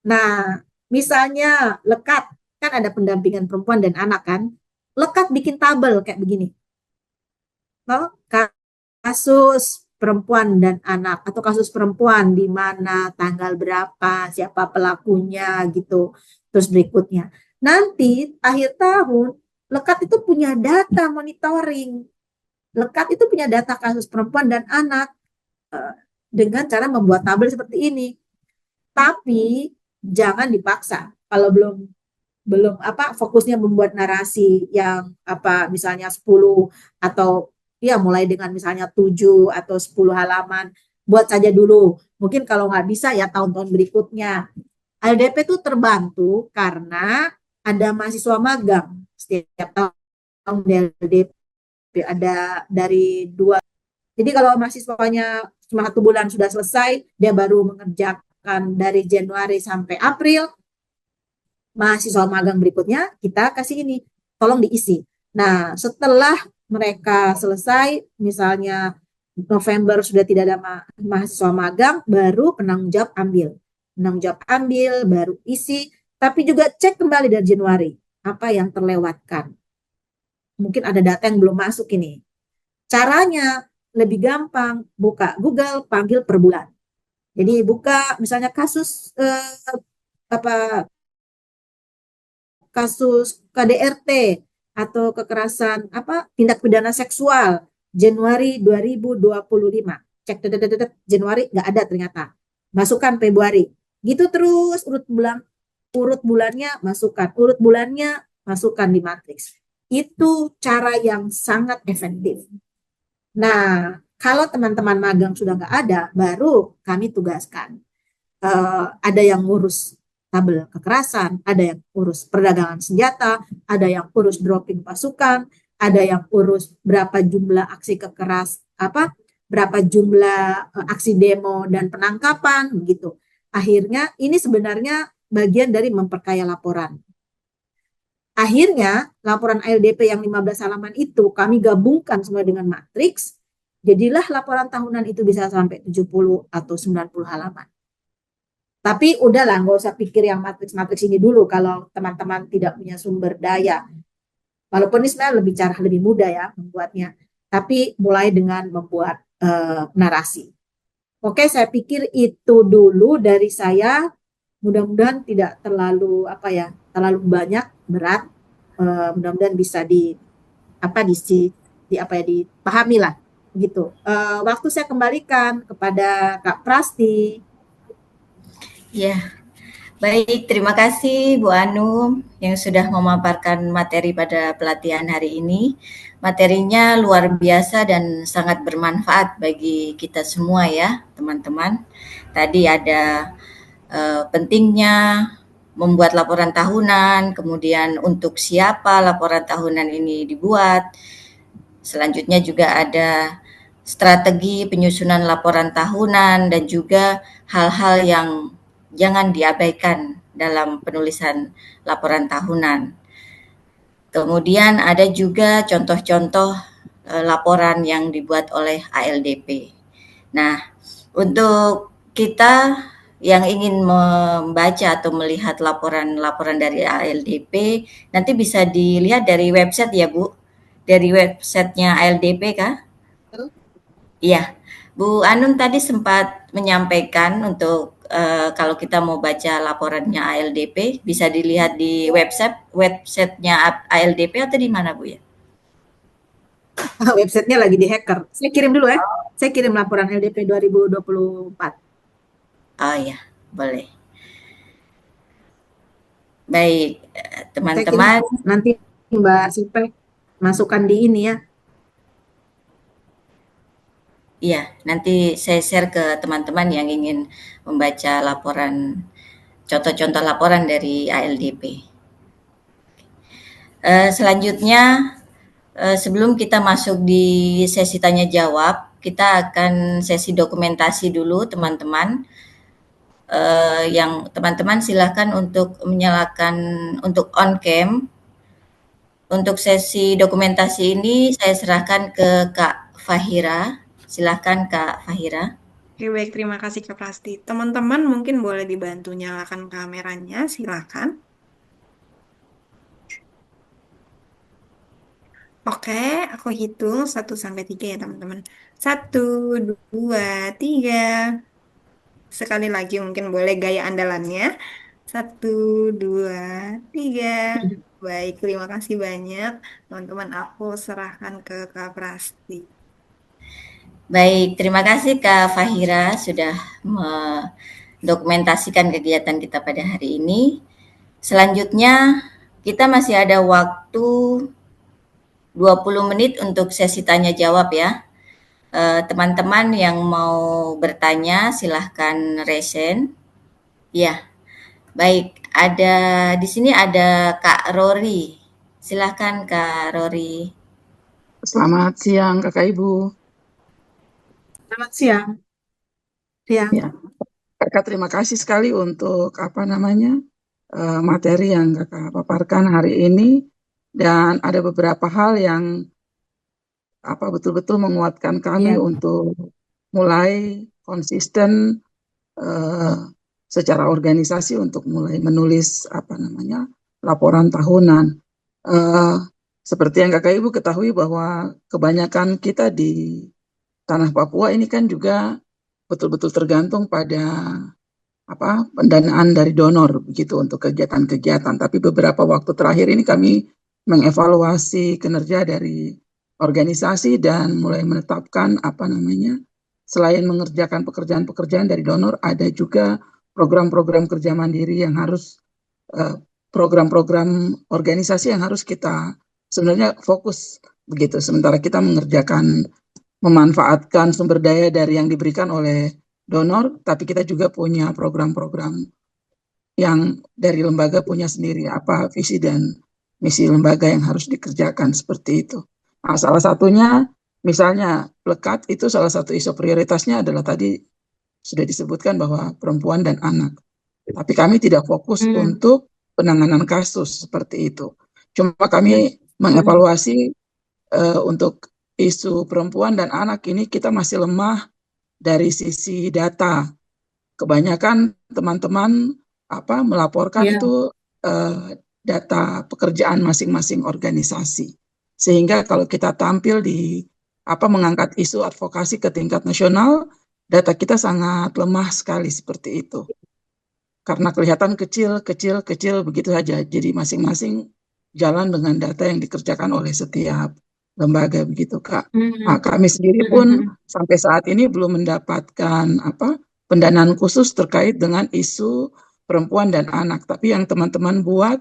Nah, misalnya Lekat, kan ada pendampingan perempuan dan anak kan. Lekat bikin tabel kayak begini. Kasus perempuan dan anak atau kasus perempuan di mana, tanggal berapa, siapa pelakunya gitu. Terus berikutnya. Nanti akhir tahun Lekat itu punya data monitoring. Lekat itu punya data kasus perempuan dan anak dengan cara membuat tabel seperti ini. Tapi jangan dipaksa. Kalau belum belum fokusnya membuat narasi yang misalnya 10 atau ya mulai dengan misalnya 7 atau 10 halaman, buat saja dulu. Mungkin kalau nggak bisa ya tahun-tahun berikutnya. LDP itu terbantu karena ada mahasiswa magang setiap tahun di LDP, ada dari 2. Jadi kalau mahasiswanya cuma 1 bulan sudah selesai, dia baru mengerjakan dari Januari sampai April, mahasiswa magang berikutnya kita kasih ini, tolong diisi. Nah, setelah mereka selesai, misalnya November sudah tidak ada mahasiswa magang, baru penanggung jawab ambil. Penanggung jawab ambil, baru isi, tapi juga cek kembali dari Januari, apa yang terlewatkan. Mungkin ada data yang belum masuk ini. Caranya lebih gampang, buka Google, panggil per bulan. Jadi buka misalnya kasus kasus KDRT atau kekerasan tindak pidana seksual Januari 2025. Cek Januari nggak ada ternyata. Masukkan Februari. Gitu terus urut bulannya masukkan, urut bulannya masukkan di matriks. Itu cara yang sangat efektif. Nah, kalau teman-teman magang sudah nggak ada, baru kami tugaskan. Ada yang ngurus tabel kekerasan, ada yang urus perdagangan senjata, ada yang urus dropping pasukan, ada yang urus berapa jumlah aksi berapa jumlah aksi demo dan penangkapan, begitu. Akhirnya ini sebenarnya bagian dari memperkaya laporan. Akhirnya laporan LDP yang 15 halaman itu kami gabungkan semua dengan matriks, jadilah laporan tahunan itu bisa sampai 70 atau 90 halaman. Tapi udahlah, nggak usah pikir yang matriks-matriks ini dulu kalau teman-teman tidak punya sumber daya. Walaupun ini sebenarnya lebih mudah ya membuatnya. Tapi mulai dengan membuat narasi. Oke, saya pikir itu dulu dari saya. Mudah-mudahan tidak terlalu terlalu banyak berat. Mudah-mudahan bisa dipahami lah gitu. Waktu saya kembalikan kepada Kak Prasti. Ya, baik. Terima kasih Bu Anum yang sudah memaparkan materi pada pelatihan hari ini. Materinya luar biasa dan sangat bermanfaat bagi kita semua ya, teman-teman. Tadi ada pentingnya membuat laporan tahunan, kemudian untuk siapa laporan tahunan ini dibuat. Selanjutnya juga ada strategi penyusunan laporan tahunan dan juga hal-hal yang jangan diabaikan dalam penulisan laporan tahunan. Kemudian ada juga contoh-contoh laporan yang dibuat oleh ALDP. Nah, untuk kita yang ingin membaca atau melihat laporan-laporan dari ALDP, nanti bisa dilihat dari website ya Bu, dari websitenya ALDP kah? Iya, Bu Anum tadi sempat menyampaikan untuk kalau kita mau baca laporannya ALDP bisa dilihat di websitenya ALDP atau di mana Bu ya? Websitenya lagi di hacker. Saya kirim dulu ya. Saya kirim laporan LDP 2024. Oh ya, boleh. Baik, teman-teman. Nanti Mbak Sipe masukkan di ini ya. Iya, nanti saya share ke teman-teman yang ingin membaca contoh-contoh laporan dari ALDP. Selanjutnya, sebelum kita masuk di sesi tanya jawab, kita akan sesi dokumentasi dulu teman-teman. Yang teman-teman silakan untuk menyalakan untuk on cam. Untuk sesi dokumentasi ini saya serahkan ke Kak Fahira. Silakan Kak Fahira. Oke, baik, terima kasih Kak Prasti. Teman-teman mungkin boleh dibantu nyalakan kameranya, silakan. Oke. Oke, aku hitung 1 sampai 3 ya teman-teman. 1, 2, 3. Sekali lagi mungkin boleh gaya andalannya. 1, 2, 3. Baik, terima kasih banyak. Teman-teman, aku serahkan ke Kak Prasti. Baik, terima kasih Kak Fahira sudah mendokumentasikan kegiatan kita pada hari ini. Selanjutnya, kita masih ada waktu 20 menit untuk sesi tanya jawab ya. Teman-teman yang mau bertanya silahkan resen. Ya, baik. Di sini ada Kak Rory. Silahkan Kak Rory. Selamat siang Kakak Ibu. Selamat siang. Siang. Ya, Kakak terima kasih sekali untuk materi yang Kakak paparkan hari ini, dan ada beberapa hal yang betul-betul menguatkan kami Ya. untuk mulai konsisten eh, secara organisasi untuk mulai menulis laporan tahunan. Eh, Seperti yang Kakak Ibu ketahui bahwa kebanyakan kita di tanah Papua ini kan juga betul-betul tergantung pada pendanaan dari donor begitu untuk kegiatan-kegiatan. Tapi beberapa waktu terakhir ini kami mengevaluasi kinerja dari organisasi dan mulai menetapkan selain mengerjakan pekerjaan-pekerjaan dari donor, ada juga program-program kerja mandiri yang harus program-program organisasi yang harus kita sebenarnya fokus begitu. Sementara kita memanfaatkan sumber daya dari yang diberikan oleh donor, tapi kita juga punya program-program yang dari lembaga punya sendiri, apa visi dan misi lembaga yang harus dikerjakan seperti itu. Nah, salah satunya misalnya Plekat itu salah satu isu prioritasnya adalah tadi sudah disebutkan bahwa perempuan dan anak. Tapi kami tidak fokus untuk penanganan kasus seperti itu. Cuma kami mengevaluasi untuk isu perempuan dan anak ini kita masih lemah dari sisi data. Kebanyakan teman-teman melaporkan Ya. itu data pekerjaan masing-masing organisasi. Sehingga kalau kita tampil di mengangkat isu advokasi ke tingkat nasional, data kita sangat lemah sekali seperti itu. Karena kelihatan kecil begitu saja. Jadi masing-masing jalan dengan data yang dikerjakan oleh setiap lembaga begitu, Kak. Nah, kami sendiri pun sampai saat ini belum mendapatkan pendanaan khusus terkait dengan isu perempuan dan anak. Tapi yang teman-teman buat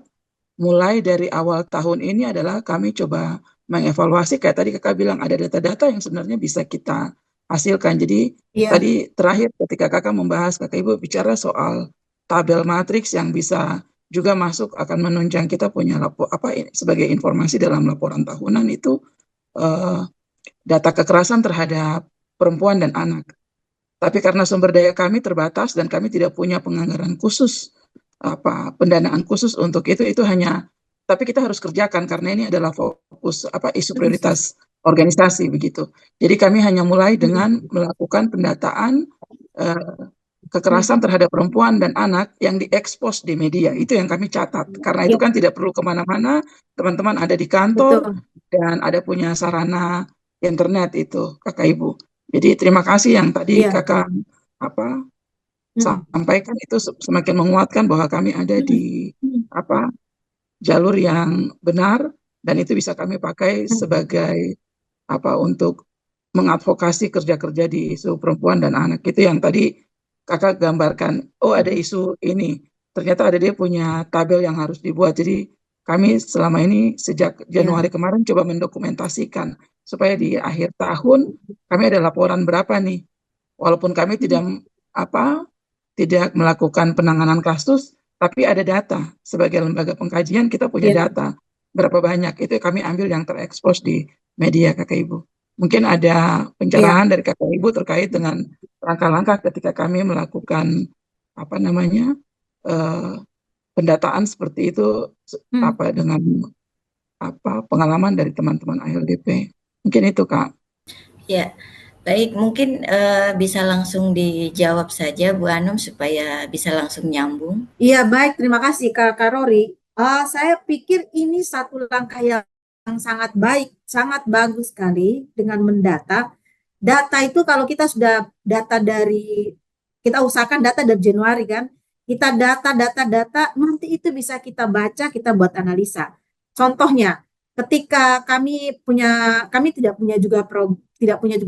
mulai dari awal tahun ini adalah kami coba mengevaluasi, kayak tadi Kakak bilang ada data-data yang sebenarnya bisa kita hasilkan. Jadi tadi terakhir ketika Kakak membahas, Kakak Ibu bicara soal tabel matriks yang bisa juga masuk akan menunjang kita punya sebagai informasi dalam laporan tahunan itu data kekerasan terhadap perempuan dan anak. Tapi karena sumber daya kami terbatas dan kami tidak punya penganggaran khusus pendanaan khusus untuk itu hanya, tapi kita harus kerjakan karena ini adalah fokus isu prioritas organisasi begitu. Jadi kami hanya mulai dengan melakukan pendataan kekerasan terhadap perempuan dan anak yang diekspos di media. Itu yang kami catat. Karena itu kan tidak perlu kemana-mana, teman-teman ada di kantor dan ada punya sarana internet itu, Kakak Ibu. Jadi terima kasih yang tadi Kakak sampaikan, itu semakin menguatkan bahwa kami ada di jalur yang benar, dan itu bisa kami pakai sebagai untuk mengadvokasi kerja-kerja di isu perempuan dan anak. Itu yang tadi Kakak gambarkan, ada isu ini, ternyata ada dia punya tabel yang harus dibuat. Jadi kami selama ini sejak Januari kemarin coba mendokumentasikan supaya di akhir tahun kami ada laporan berapa nih. Walaupun kami tidak melakukan penanganan kasus, tapi ada data. Sebagai lembaga pengkajian kita punya data berapa banyak. Itu kami ambil yang terekspos di media, Kakak Ibu. Mungkin ada pencerahan dari Kakak Ibu terkait dengan langkah-langkah ketika kami melakukan pendataan seperti itu dengan pengalaman dari teman-teman ALDP. Mungkin itu, Kak. Ya, baik. Mungkin bisa langsung dijawab saja Bu Anum supaya bisa langsung nyambung. Iya, baik. Terima kasih Kak Rory. Saya pikir ini satu langkah yang sangat baik, sangat bagus sekali dengan mendata. Data itu kalau kita sudah data dari, kita usahakan data dari Januari kan, kita data, nanti itu bisa kita baca, kita buat analisa. Contohnya, ketika kami tidak punya juga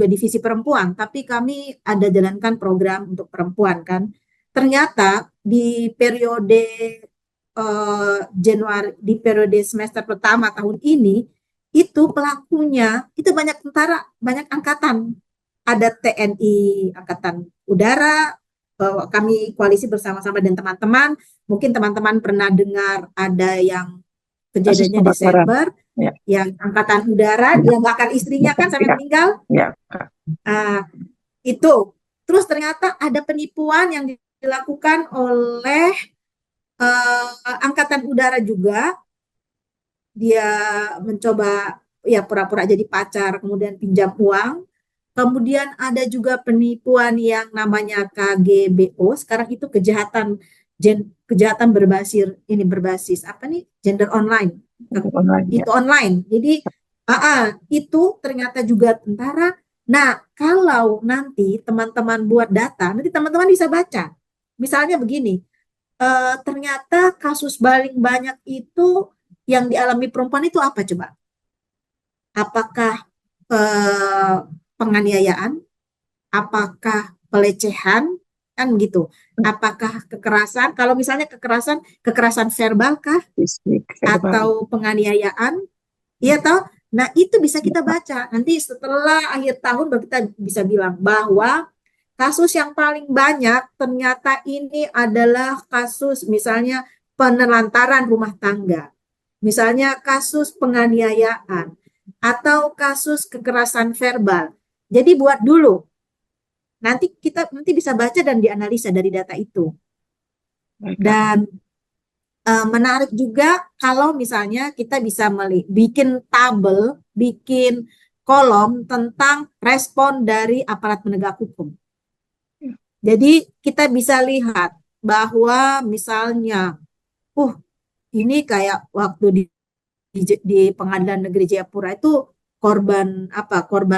divisi perempuan, tapi kami ada jalankan program untuk perempuan kan. Ternyata di periode Januari, di periode semester pertama tahun ini, itu pelakunya itu banyak tentara, banyak angkatan. Ada TNI Angkatan Udara, kami koalisi bersama-sama dengan teman-teman. Mungkin teman-teman pernah dengar ada yang Kasus kejadiannya pembakaran. Desember, Ya. yang Angkatan Udara, yang bahkan istrinya kan sampai meninggal. Ya, Kak. Itu. Terus ternyata ada penipuan yang dilakukan oleh Angkatan Udara juga. Dia mencoba ya pura-pura jadi pacar, kemudian pinjam uang. Kemudian ada juga penipuan yang namanya KGBO. Sekarang itu kejahatan berbasis apa nih? Gender online. Online, ya. Itu online. Jadi itu ternyata juga tentara. Nah, kalau nanti teman-teman buat data, nanti teman-teman bisa baca. Misalnya begini, ternyata kasus paling banyak itu yang dialami perempuan itu apa coba? Apakah penganiayaan? Apakah pelecehan? Kan gitu. Apakah kekerasan? Kalau misalnya kekerasan verbal kah? Fisik, verbal. Atau penganiayaan? Iya toh? Nah, itu bisa kita baca. Nanti setelah akhir tahun baru kita bisa bilang bahwa kasus yang paling banyak ternyata ini adalah kasus misalnya penelantaran rumah tangga. Misalnya kasus penganiayaan atau kasus kekerasan verbal. Jadi buat dulu. Nanti bisa baca dan dianalisa dari data itu. Baik, Kak. Dan menarik juga kalau misalnya kita bisa bikin tabel, bikin kolom tentang respon dari aparat penegak hukum. Jadi kita bisa lihat bahwa misalnya, ini kayak waktu di Pengadilan Negeri Jayapura itu korban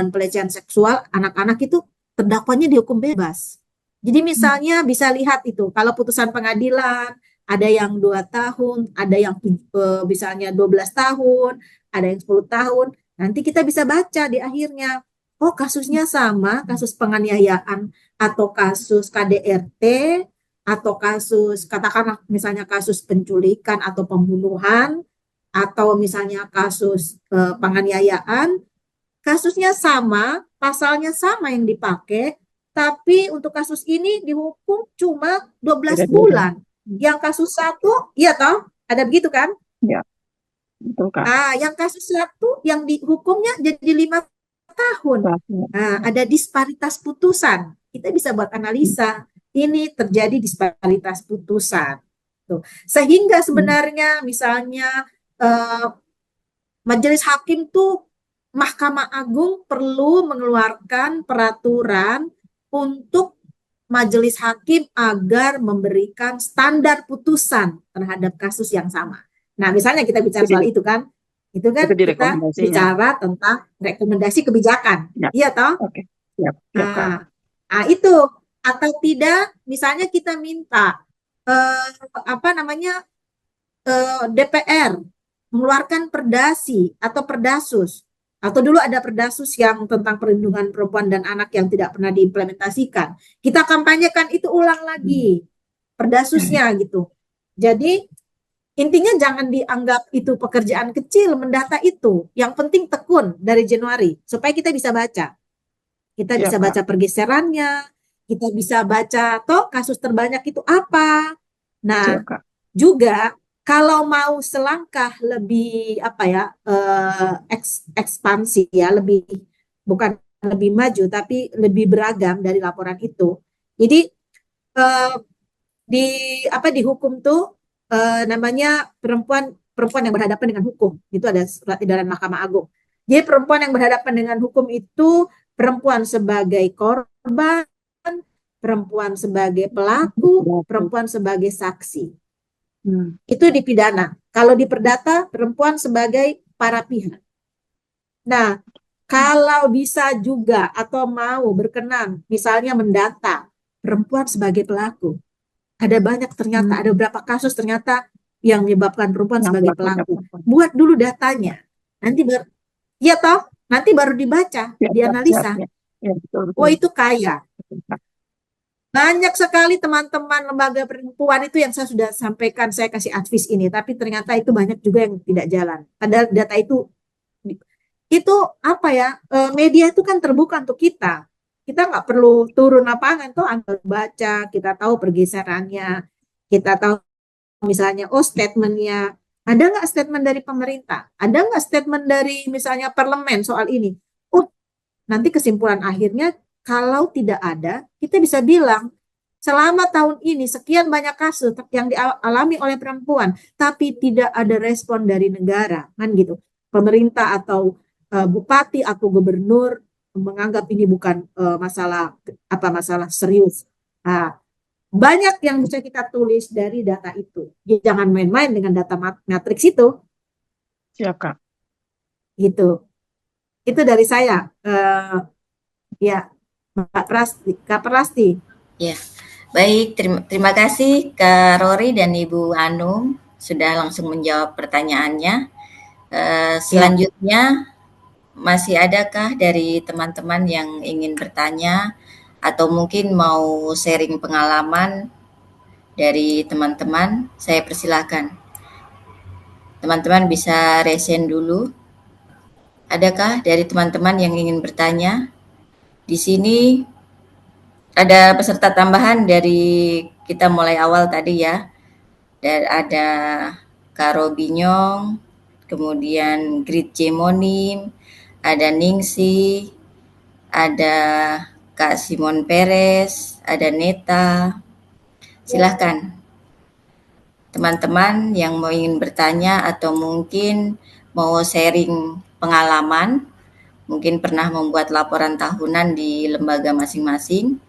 pelecehan seksual anak-anak itu terdakwanya dihukum bebas. Jadi misalnya bisa lihat itu kalau putusan pengadilan ada yang 2 tahun, ada yang misalnya 12 tahun, ada yang 10 tahun. Nanti kita bisa baca di akhirnya, oh kasusnya sama, kasus penganiayaan atau kasus KDRT atau kasus katakanlah misalnya kasus penculikan atau pembunuhan atau misalnya kasus penganiayaan, kasusnya sama, pasalnya sama yang dipakai, tapi untuk kasus ini dihukum cuma 12 bulan. Yang kasus satu, iya toh, ada begitu kan? Ya, betul, Kak. Yang kasus satu yang dihukumnya jadi 5 tahun. Ada disparitas putusan. Kita bisa buat analisa. Ini terjadi disparitas putusan. Tuh. Sehingga sebenarnya misalnya majelis hakim tuh Mahkamah Agung perlu mengeluarkan peraturan untuk majelis hakim agar memberikan standar putusan terhadap kasus yang sama. Nah, misalnya kita bicara soal itu kan kita bicara tentang rekomendasi kebijakan. Ya. Iya toh? Oke. Siap, itu atau tidak misalnya kita minta DPR mengeluarkan perdasi atau perdasus, atau dulu ada perdasus yang tentang perlindungan perempuan dan anak yang tidak pernah diimplementasikan. Kita kampanyekan itu ulang lagi perdasusnya gitu. Jadi intinya jangan dianggap itu pekerjaan kecil mendata itu. Yang penting tekun dari Januari supaya kita bisa baca. Kita bisa baca pergeserannya, kita bisa baca toh kasus terbanyak itu apa. Nah, juga kalau mau selangkah lebih ekspansi ya, bukan lebih maju tapi lebih beragam dari laporan itu. Jadi di hukum tuh namanya perempuan yang berhadapan dengan hukum. Itu ada surat edaran Mahkamah Agung. Jadi perempuan yang berhadapan dengan hukum itu perempuan sebagai korban, perempuan sebagai pelaku, perempuan sebagai saksi. Itu dipidana. Kalau di perdata, perempuan sebagai para pihak. Nah, kalau bisa juga atau mau berkenan, misalnya mendata perempuan sebagai pelaku. Ada banyak ternyata, ada beberapa kasus ternyata yang menyebabkan perempuan Yang sebagai pelakunya pelaku. perempuan. Buat dulu datanya. Nanti ya toh, nanti baru dibaca, Ya, ya, ya, dianalisa. ya, ya, betul, betul. Oh, itu kaya. Banyak sekali teman-teman lembaga perempuan itu yang saya sudah sampaikan, saya kasih advice ini, tapi ternyata itu banyak juga yang tidak jalan. Padahal data itu apa ya? Media itu kan terbuka untuk kita. Kita nggak perlu turun lapangan tuh, Anda baca, kita tahu pergeserannya, kita tahu misalnya, oh statementnya, ada nggak statement dari pemerintah? Ada nggak statement dari misalnya parlemen soal ini? Oh, nanti kesimpulan akhirnya kalau tidak ada, kita bisa bilang selama tahun ini sekian banyak kasus yang dialami oleh perempuan, tapi tidak ada respon dari negara, kan gitu. Pemerintah atau bupati atau gubernur menganggap ini bukan masalah serius. Nah, banyak yang bisa kita tulis dari data itu. Jangan main-main dengan data matriks itu, Siap, Kak. gitu. Itu dari saya. Ya, Kak Prasti. Ya, baik. Terima kasih Kak Rory dan Ibu Anum sudah langsung menjawab pertanyaannya. Selanjutnya, masih adakah dari teman-teman yang ingin bertanya atau mungkin mau sharing pengalaman dari teman-teman? Saya persilakan. Teman-teman bisa resen dulu. Adakah dari teman-teman yang ingin bertanya? Di sini ada peserta tambahan dari kita mulai awal tadi ya. Dan ada Karo Binyong, kemudian Grit Jemonim, ada Ningsi, ada Kak Simon Perez, ada Neta. Silahkan teman-teman yang mau ingin bertanya atau mungkin mau sharing pengalaman, mungkin pernah membuat laporan tahunan di lembaga masing-masing,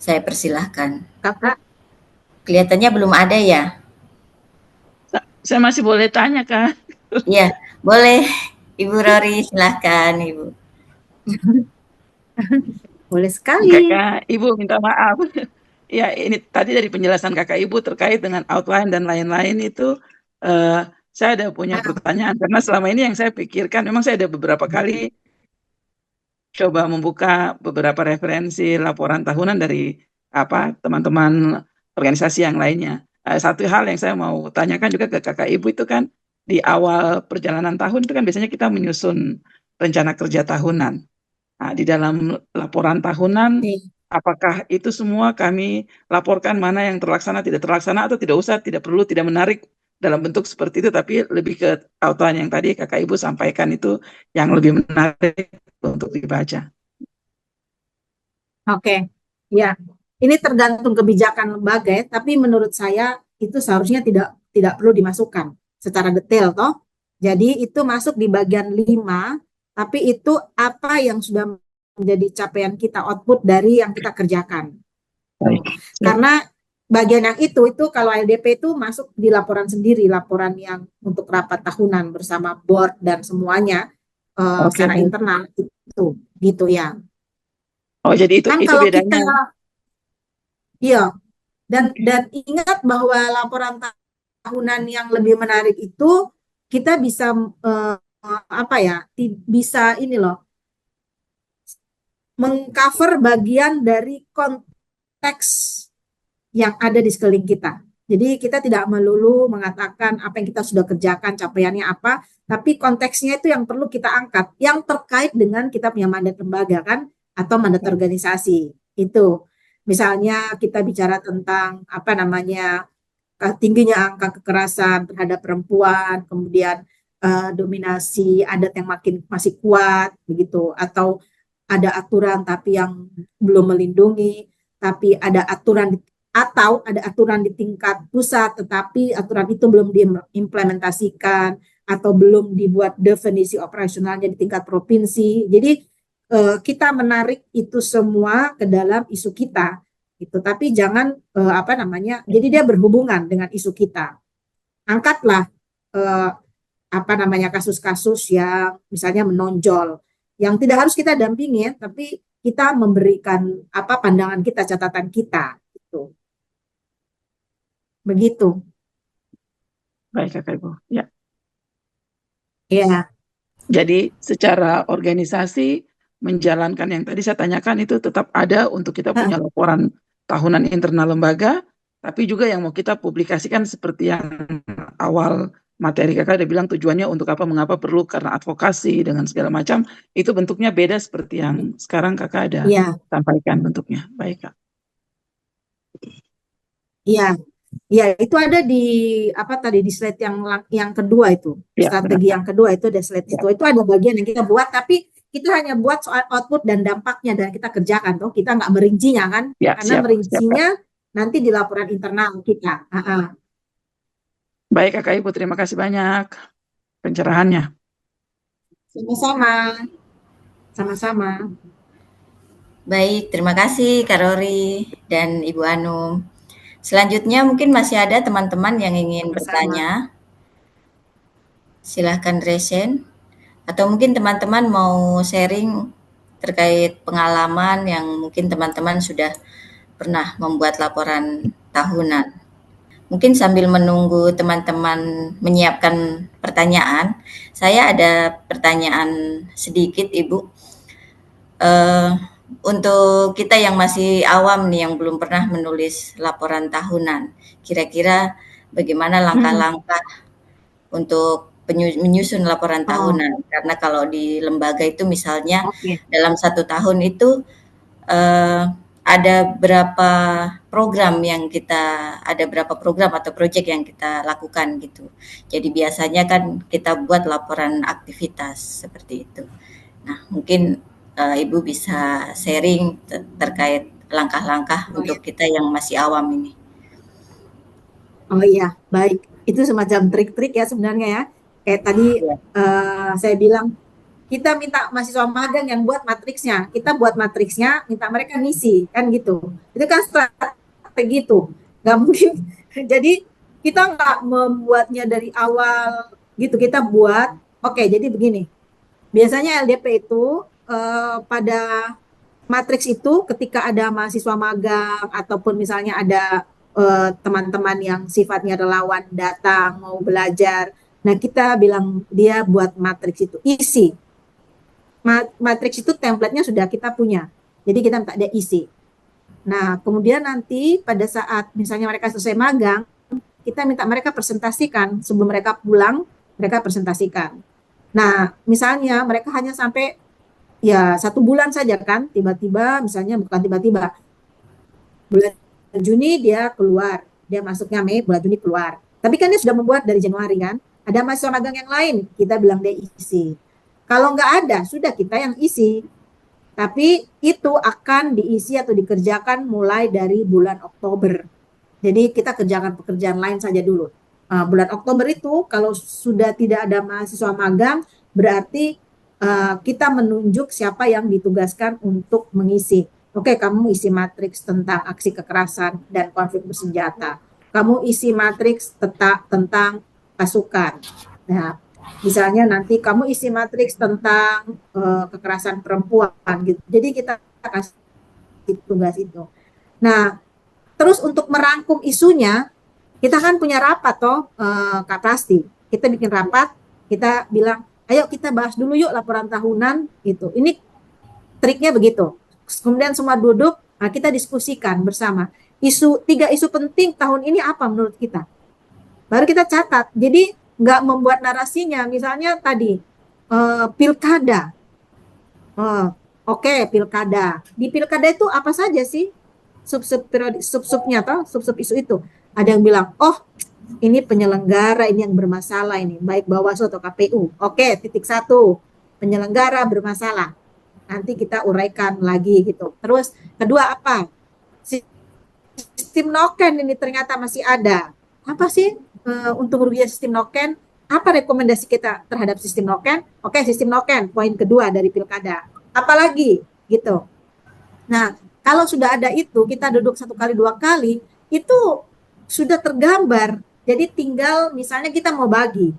saya persilahkan. Kakak. Kelihatannya belum ada ya? Saya masih boleh tanya, Kak? Iya, boleh. Ibu Rory, silahkan Ibu. Boleh sekali. Kakak Ibu minta maaf. Ya, ini tadi dari penjelasan Kakak Ibu terkait dengan outline dan lain-lain itu, saya ada punya pertanyaan. Karena selama ini yang saya pikirkan, memang saya ada beberapa kali coba membuka beberapa referensi laporan tahunan dari teman-teman organisasi yang lainnya. Satu hal yang saya mau tanyakan juga ke Kakak Ibu itu kan, di awal perjalanan tahun itu kan biasanya kita menyusun rencana kerja tahunan. Nah, di dalam laporan tahunan, apakah itu semua kami laporkan mana yang terlaksana, tidak terlaksana, atau tidak usah, tidak perlu, tidak menarik dalam bentuk seperti itu, tapi lebih ke outline yang tadi Kakak Ibu sampaikan itu yang lebih menarik untuk dibaca. Oke, ya. Ini tergantung kebijakan lembaga ya, tapi menurut saya itu seharusnya tidak perlu dimasukkan secara detail toh. Jadi itu masuk di bagian 5, tapi itu apa yang sudah menjadi capaian kita, output dari yang kita kerjakan. Baik. Karena bagian yang itu kalau LDP itu masuk di laporan sendiri, laporan yang untuk rapat tahunan bersama board dan semuanya secara internal itu gitu ya. Oh, jadi itu Kan itu kalau bedanya. iya, dan ingat bahwa laporan tahunan yang lebih menarik itu kita bisa bisa ini loh, mengcover bagian dari konteks yang ada di sekeliling kita. Jadi kita tidak melulu mengatakan apa yang kita sudah kerjakan, capaiannya apa, tapi konteksnya itu yang perlu kita angkat, yang terkait dengan kita punya mandat lembaga kan, atau mandat organisasi. Itu. Misalnya kita bicara tentang tingginya angka kekerasan terhadap perempuan, kemudian dominasi adat yang masih kuat begitu, atau ada aturan tapi yang belum melindungi, tapi ada aturan di tingkat pusat tetapi aturan itu belum diimplementasikan atau belum dibuat definisi operasionalnya di tingkat provinsi. Jadi kita menarik itu semua ke dalam isu kita gitu, tapi jangan jadi dia berhubungan dengan isu kita. Angkatlah apa namanya kasus-kasus yang misalnya menonjol, yang tidak harus kita dampingi, tapi kita memberikan apa pandangan kita, catatan kita, gitu. Begitu. Baik, Kakak Ibu. Ya. Ya, Jadi secara organisasi menjalankan yang tadi saya tanyakan itu tetap ada untuk kita punya laporan tahunan internal lembaga, tapi juga yang mau kita publikasikan seperti yang awal materi Kakak udah bilang tujuannya untuk apa, mengapa perlu, karena advokasi dengan segala macam, itu bentuknya beda seperti yang sekarang Kakak ada ya, sampaikan bentuknya. Baik, Kak. ya. Ya, itu ada di apa tadi di slide yang kedua itu. Ya, benar, Strategi Kak. yang kedua itu ada slide Ya, itu. Itu ada bagian yang kita buat, tapi kita hanya buat soal output dan dampaknya dan kita kerjakan tuh. Kita nggak merincinya kan? ya, Karena siap, siap, Kak. merincinya nanti di laporan internal kita. Baik, Kakak Ibu, terima kasih banyak pencerahannya. Sama-sama, sama-sama. Baik, terima kasih Kak Rori dan Ibu Anum. Selanjutnya mungkin masih ada teman-teman yang ingin Sama-sama. bertanya. Silahkan resen. Atau mungkin teman-teman mau sharing terkait pengalaman yang mungkin teman-teman sudah pernah membuat laporan tahunan. Mungkin sambil menunggu teman-teman menyiapkan pertanyaan, saya ada pertanyaan sedikit Ibu. Untuk kita yang masih awam nih, yang belum pernah menulis laporan tahunan, kira-kira bagaimana langkah-langkah untuk menyusun laporan tahunan? Karena kalau di lembaga itu misalnya dalam 1 tahun itu ada berapa program atau proyek yang kita lakukan gitu. Jadi biasanya kan kita buat laporan aktivitas seperti itu. Nah, mungkin Ibu bisa sharing terkait langkah-langkah untuk kita yang masih awam ini. Oh iya, baik. Itu semacam trik-trik ya sebenarnya ya. Kayak tadi saya bilang, kita minta mahasiswa magang yang buat matriksnya. Kita buat matriksnya, minta mereka ngisi, kan gitu. Itu kan strategi itu. Nggak mungkin. Jadi kita nggak membuatnya dari awal gitu. Kita buat, oke, jadi begini. Biasanya LDP itu pada matriks itu ketika ada mahasiswa magang ataupun misalnya ada teman-teman yang sifatnya relawan datang mau belajar. Nah, kita bilang dia buat matriks itu isi. Matriks itu template-nya sudah kita punya. Jadi kita minta dia isi. Nah, kemudian nanti pada saat misalnya mereka selesai magang, kita minta mereka presentasikan. Sebelum mereka pulang, mereka presentasikan. Nah, misalnya mereka hanya sampai ya 1 bulan saja kan, tiba-tiba misalnya bukan tiba-tiba, bulan Juni dia keluar, dia masuknya Mei, bulan Juni keluar. Tapi kan dia sudah membuat dari Januari kan, ada mahasiswa magang yang lain, kita bilang dia isi. Kalau nggak ada, sudah kita yang isi. Tapi itu akan diisi atau dikerjakan mulai dari bulan Oktober. Jadi kita kerjakan pekerjaan lain saja dulu. Bulan Oktober itu kalau sudah tidak ada mahasiswa magang, berarti kita menunjuk siapa yang ditugaskan untuk mengisi. Oke, kamu isi matriks tentang aksi kekerasan dan konflik bersenjata. Kamu isi matriks tentang pasukan. Nah, misalnya nanti kamu isi matriks tentang kekerasan perempuan gitu. Jadi kita kasih tugas itu. Nah, terus untuk merangkum isunya, kita kan punya rapat toh, Kak Prasti. Kita bikin rapat, kita bilang, ayo kita bahas dulu yuk laporan tahunan gitu. Ini triknya begitu. Kemudian semua duduk, nah kita diskusikan bersama. 3 isu penting tahun ini apa menurut kita? Baru kita catat. Jadi nggak membuat narasinya. Misalnya tadi pilkada. Oke, pilkada. Di pilkada itu apa saja sih sub-subnya atau sub-sub isu itu? Ada yang bilang, oh ini penyelenggara ini yang bermasalah ini, baik Bawaslu atau KPU. Oke, titik 1, penyelenggara bermasalah. Nanti kita uraikan lagi gitu. Terus kedua apa? Sistem noken ini ternyata masih ada. Apa sih untuk merugikan sistem noken? Apa rekomendasi kita terhadap sistem noken? Oke, sistem noken, poin kedua dari pilkada. Apalagi gitu. Nah, kalau sudah ada itu, kita duduk 1 kali 2 kali, itu sudah tergambar. Jadi tinggal misalnya kita mau bagi.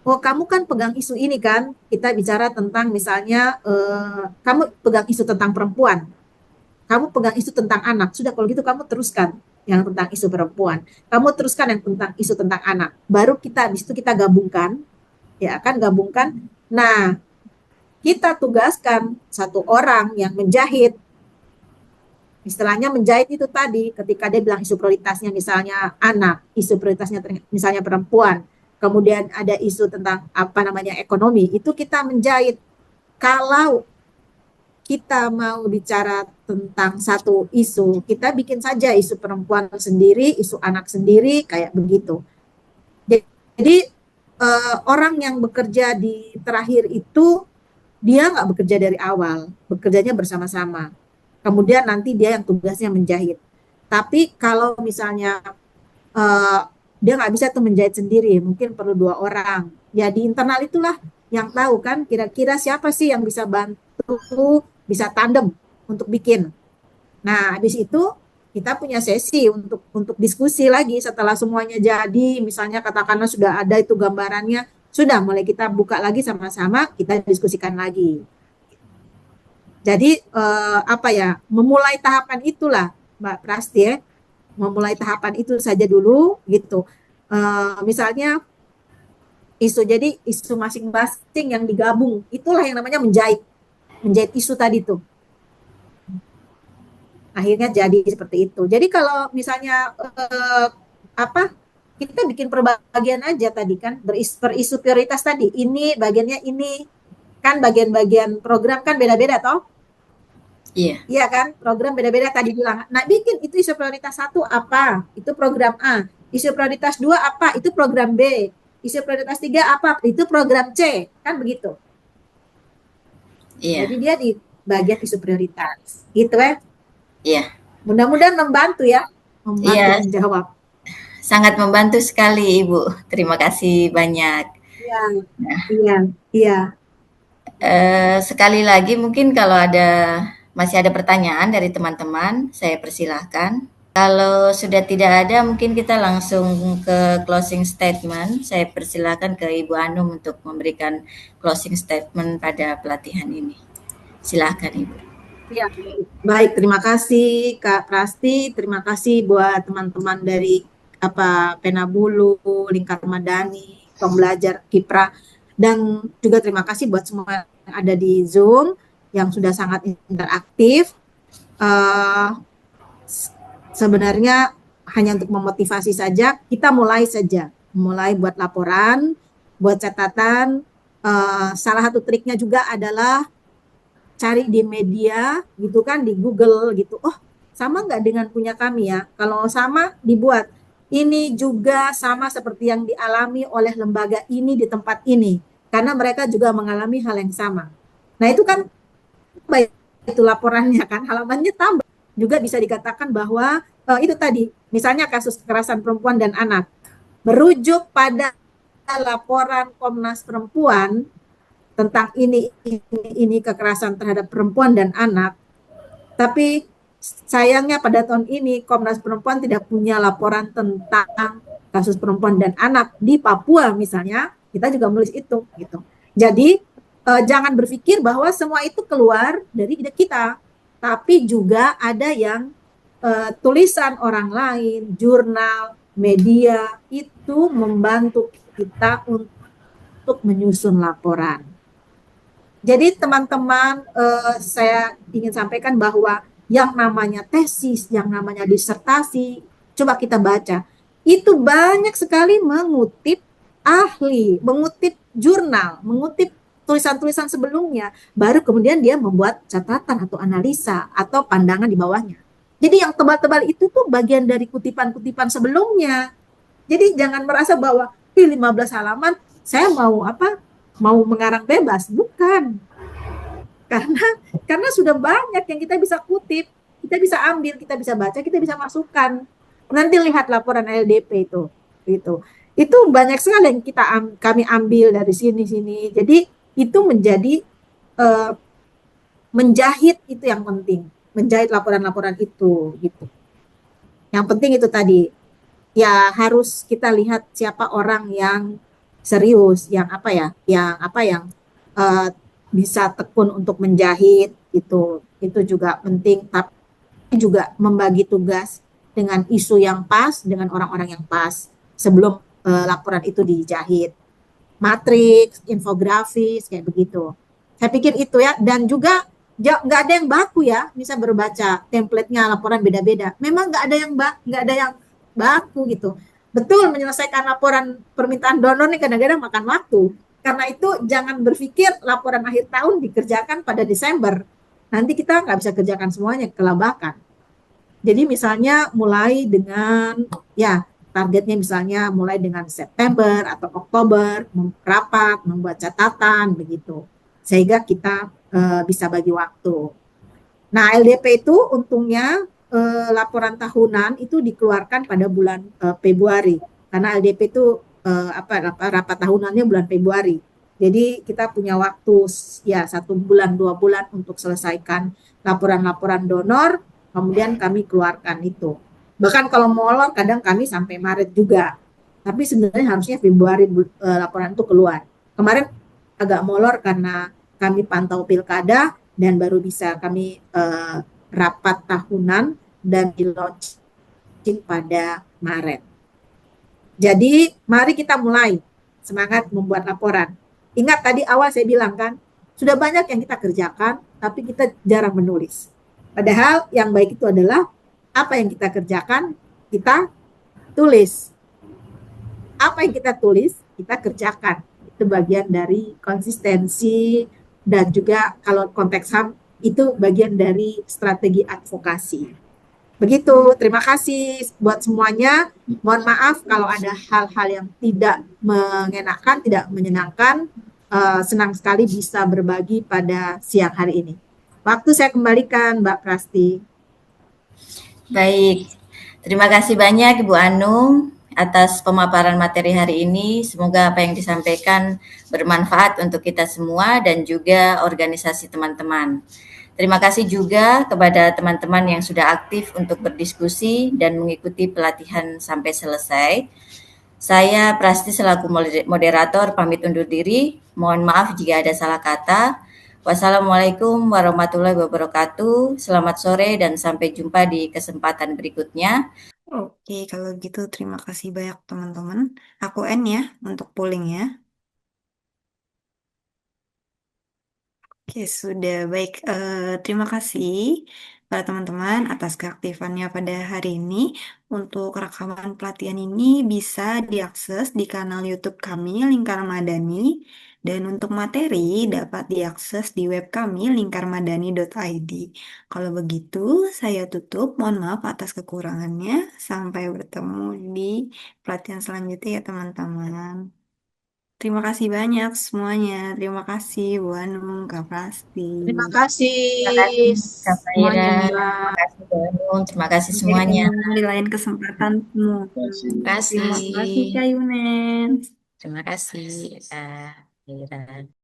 oh kamu kan pegang isu ini kan, kita bicara tentang misalnya kamu pegang isu tentang perempuan, kamu pegang isu tentang anak, sudah kalau gitu kamu teruskan yang tentang isu perempuan, kamu teruskan yang tentang isu tentang anak, baru kita di situ kita gabungkan, ya kan gabungkan. Nah, kita tugaskan satu orang yang menjahit, istilahnya menjahit itu tadi, ketika dia bilang isu prioritasnya misalnya anak, isu prioritasnya misalnya perempuan, kemudian ada isu tentang apa namanya ekonomi, itu kita menjahit. Kalau kita mau bicara tentang satu isu, kita bikin saja isu perempuan sendiri, isu anak sendiri, kayak begitu. Jadi orang yang bekerja di terakhir itu dia nggak bekerja dari awal, bekerjanya bersama-sama. Kemudian nanti dia yang tugasnya menjahit. Tapi kalau misalnya uh, dia nggak bisa tuh menjahit sendiri, mungkin perlu dua orang. Ya di internal itulah yang tahu kan kira-kira siapa sih yang bisa bantu, bisa tandem untuk bikin. Nah, habis itu kita punya sesi untuk diskusi lagi setelah semuanya jadi, misalnya katakanlah sudah ada itu gambarannya, sudah mulai kita buka lagi sama-sama, kita diskusikan lagi. Jadi apa ya, memulai tahapan itulah Mbak Prasti ya, memulai tahapan itu saja dulu gitu. Misalnya jadi isu masing-masing yang digabung, itulah yang namanya menjahit isu tadi tuh. Akhirnya jadi seperti itu. Jadi kalau misalnya apa kita bikin perbagian aja tadi kan per isu prioritas tadi. Ini bagiannya ini kan bagian-bagian program kan beda-beda toh. Iya. Iya kan program beda-beda tadi bilang. Nah bikin itu isu prioritas 1 apa? Itu program A. Isu prioritas 2 apa? Itu program B. Isu prioritas 3 apa? Itu program C. Kan begitu. Iya. Jadi dia di bagian isu prioritas. Gitu ya. Iya. Mudah-mudahan membantu ya. Membantu Iya, menjawab. sangat membantu sekali Ibu. Terima kasih banyak. Iya, iya, iya. Sekali lagi mungkin kalau masih ada pertanyaan dari teman-teman, saya persilahkan. Kalau sudah tidak ada, mungkin kita langsung ke closing statement. Saya persilahkan ke Ibu Anum untuk memberikan closing statement pada pelatihan ini. Silahkan Ibu. Ya, baik. Terima kasih Kak Prasti. Terima kasih buat teman-teman dari Pena Bulu, Lingkar Madani, Tong Belajar, Kipra, dan juga terima kasih buat semua yang ada di Zoom yang sudah sangat interaktif. Sebenarnya hanya untuk memotivasi saja, kita mulai saja, mulai buat laporan, buat catatan. Salah satu triknya juga adalah cari di media gitu kan, di Google gitu. Oh, sama nggak dengan punya kami ya? Kalau sama, dibuat. Ini juga sama seperti yang dialami oleh lembaga ini di tempat ini. Karena mereka juga mengalami hal yang sama. Nah, itu kan baik itu laporannya kan, halamannya tambah. Juga bisa dikatakan bahwa itu tadi, misalnya kasus kekerasan perempuan dan anak, merujuk pada laporan Komnas Perempuan tentang ini kekerasan terhadap perempuan dan anak. Tapi sayangnya pada tahun ini Komnas Perempuan tidak punya laporan tentang kasus perempuan dan anak di Papua misalnya. Kita juga menulis itu gitu. Jadi jangan berpikir bahwa semua itu keluar dari kita, tapi juga ada yang tulisan orang lain, jurnal, media itu membantu kita untuk menyusun laporan. Jadi teman-teman, saya ingin sampaikan bahwa yang namanya tesis, yang namanya disertasi, coba kita baca. Itu banyak sekali mengutip ahli, mengutip jurnal, mengutip tulisan-tulisan sebelumnya, baru kemudian dia membuat catatan atau analisa atau pandangan di bawahnya. Jadi yang tebal-tebal itu tuh bagian dari kutipan-kutipan sebelumnya. Jadi jangan merasa bahwa 15 halaman saya mau mengarang bebas, bukan. Karena sudah banyak yang kita bisa kutip, kita bisa ambil, kita bisa baca, kita bisa masukkan. Nanti lihat laporan LDP itu banyak sekali yang kami ambil dari sini. Jadi itu menjadi menjahit itu yang penting, menjahit laporan-laporan itu gitu. Yang penting itu tadi, ya harus kita lihat siapa orang yang serius, yang apa ya, yang eh, bisa tekun untuk menjahit itu juga penting. Tapi juga membagi tugas dengan isu yang pas dengan orang-orang yang pas sebelum laporan itu dijahit, matriks, infografis, kayak begitu. Saya pikir itu ya, dan juga nggak ada yang baku ya, bisa berbaca template-nya laporan beda-beda. Memang nggak ada yang baku gitu. Betul, menyelesaikan laporan permintaan donor nih kadang-kadang makan waktu. Karena itu jangan berpikir laporan akhir tahun dikerjakan pada Desember. Nanti kita nggak bisa kerjakan semuanya, kelabakan. Jadi misalnya mulai dengan ya targetnya misalnya mulai dengan September atau Oktober rapat, membuat catatan begitu. Sehingga kita bisa bagi waktu. Nah, LDP itu untungnya laporan tahunan itu dikeluarkan pada bulan Februari karena LDP itu rapat tahunannya bulan Februari. Jadi kita punya waktu ya 1 bulan 2 bulan untuk selesaikan laporan-laporan donor, kemudian kami keluarkan itu. Bahkan kalau molor kadang kami sampai Maret juga. Tapi sebenarnya harusnya Februari laporan itu keluar. Kemarin agak molor karena kami pantau pilkada dan baru bisa kami rapat tahunan dan di launching pada Maret. Jadi mari kita mulai semangat membuat laporan. Ingat tadi awal saya bilang kan, sudah banyak yang kita kerjakan, tapi kita jarang menulis. Padahal yang baik itu adalah apa yang kita kerjakan, kita tulis. Apa yang kita tulis, kita kerjakan. Itu bagian dari konsistensi dan juga kalau konteks HAM itu bagian dari strategi advokasi. Begitu, terima kasih buat semuanya. Mohon maaf kalau ada hal-hal yang tidak mengenakan, tidak menyenangkan. Senang sekali bisa berbagi pada siang hari ini. Waktu saya kembalikan, Mbak Prasti. Baik, terima kasih banyak Ibu Anung atas pemaparan materi hari ini. Semoga apa yang disampaikan bermanfaat untuk kita semua dan juga organisasi teman-teman. Terima kasih juga kepada teman-teman yang sudah aktif untuk berdiskusi dan mengikuti pelatihan sampai selesai. Saya Prasti selaku moderator pamit undur diri. Mohon maaf jika ada salah kata. Wassalamualaikum warahmatullahi wabarakatuh. Selamat sore dan sampai jumpa di kesempatan berikutnya. Oke, kalau gitu terima kasih banyak teman-teman. Aku end ya untuk polling ya. Oke, sudah baik. Terima kasih para teman-teman atas keaktifannya pada hari ini. Untuk rekaman pelatihan ini bisa diakses di kanal YouTube kami, Lingkar Madani. Dan untuk materi dapat diakses di web kami, lingkarmadani.id. Kalau begitu, saya tutup. Mohon maaf atas kekurangannya. Sampai bertemu di pelatihan selanjutnya ya teman-teman. Terima kasih banyak semuanya. Terima kasih Bu Anung, Kak Pasti. Terima kasih Terima kasih Kak semuanya, Fahira, Mbak. terima kasih Bu Anung, terima kasih Sampai semuanya. ketemu di lain kesempatan semua. Terima Terima kasih kasih. Kak Yunen. Terima kasih Kak Fahira.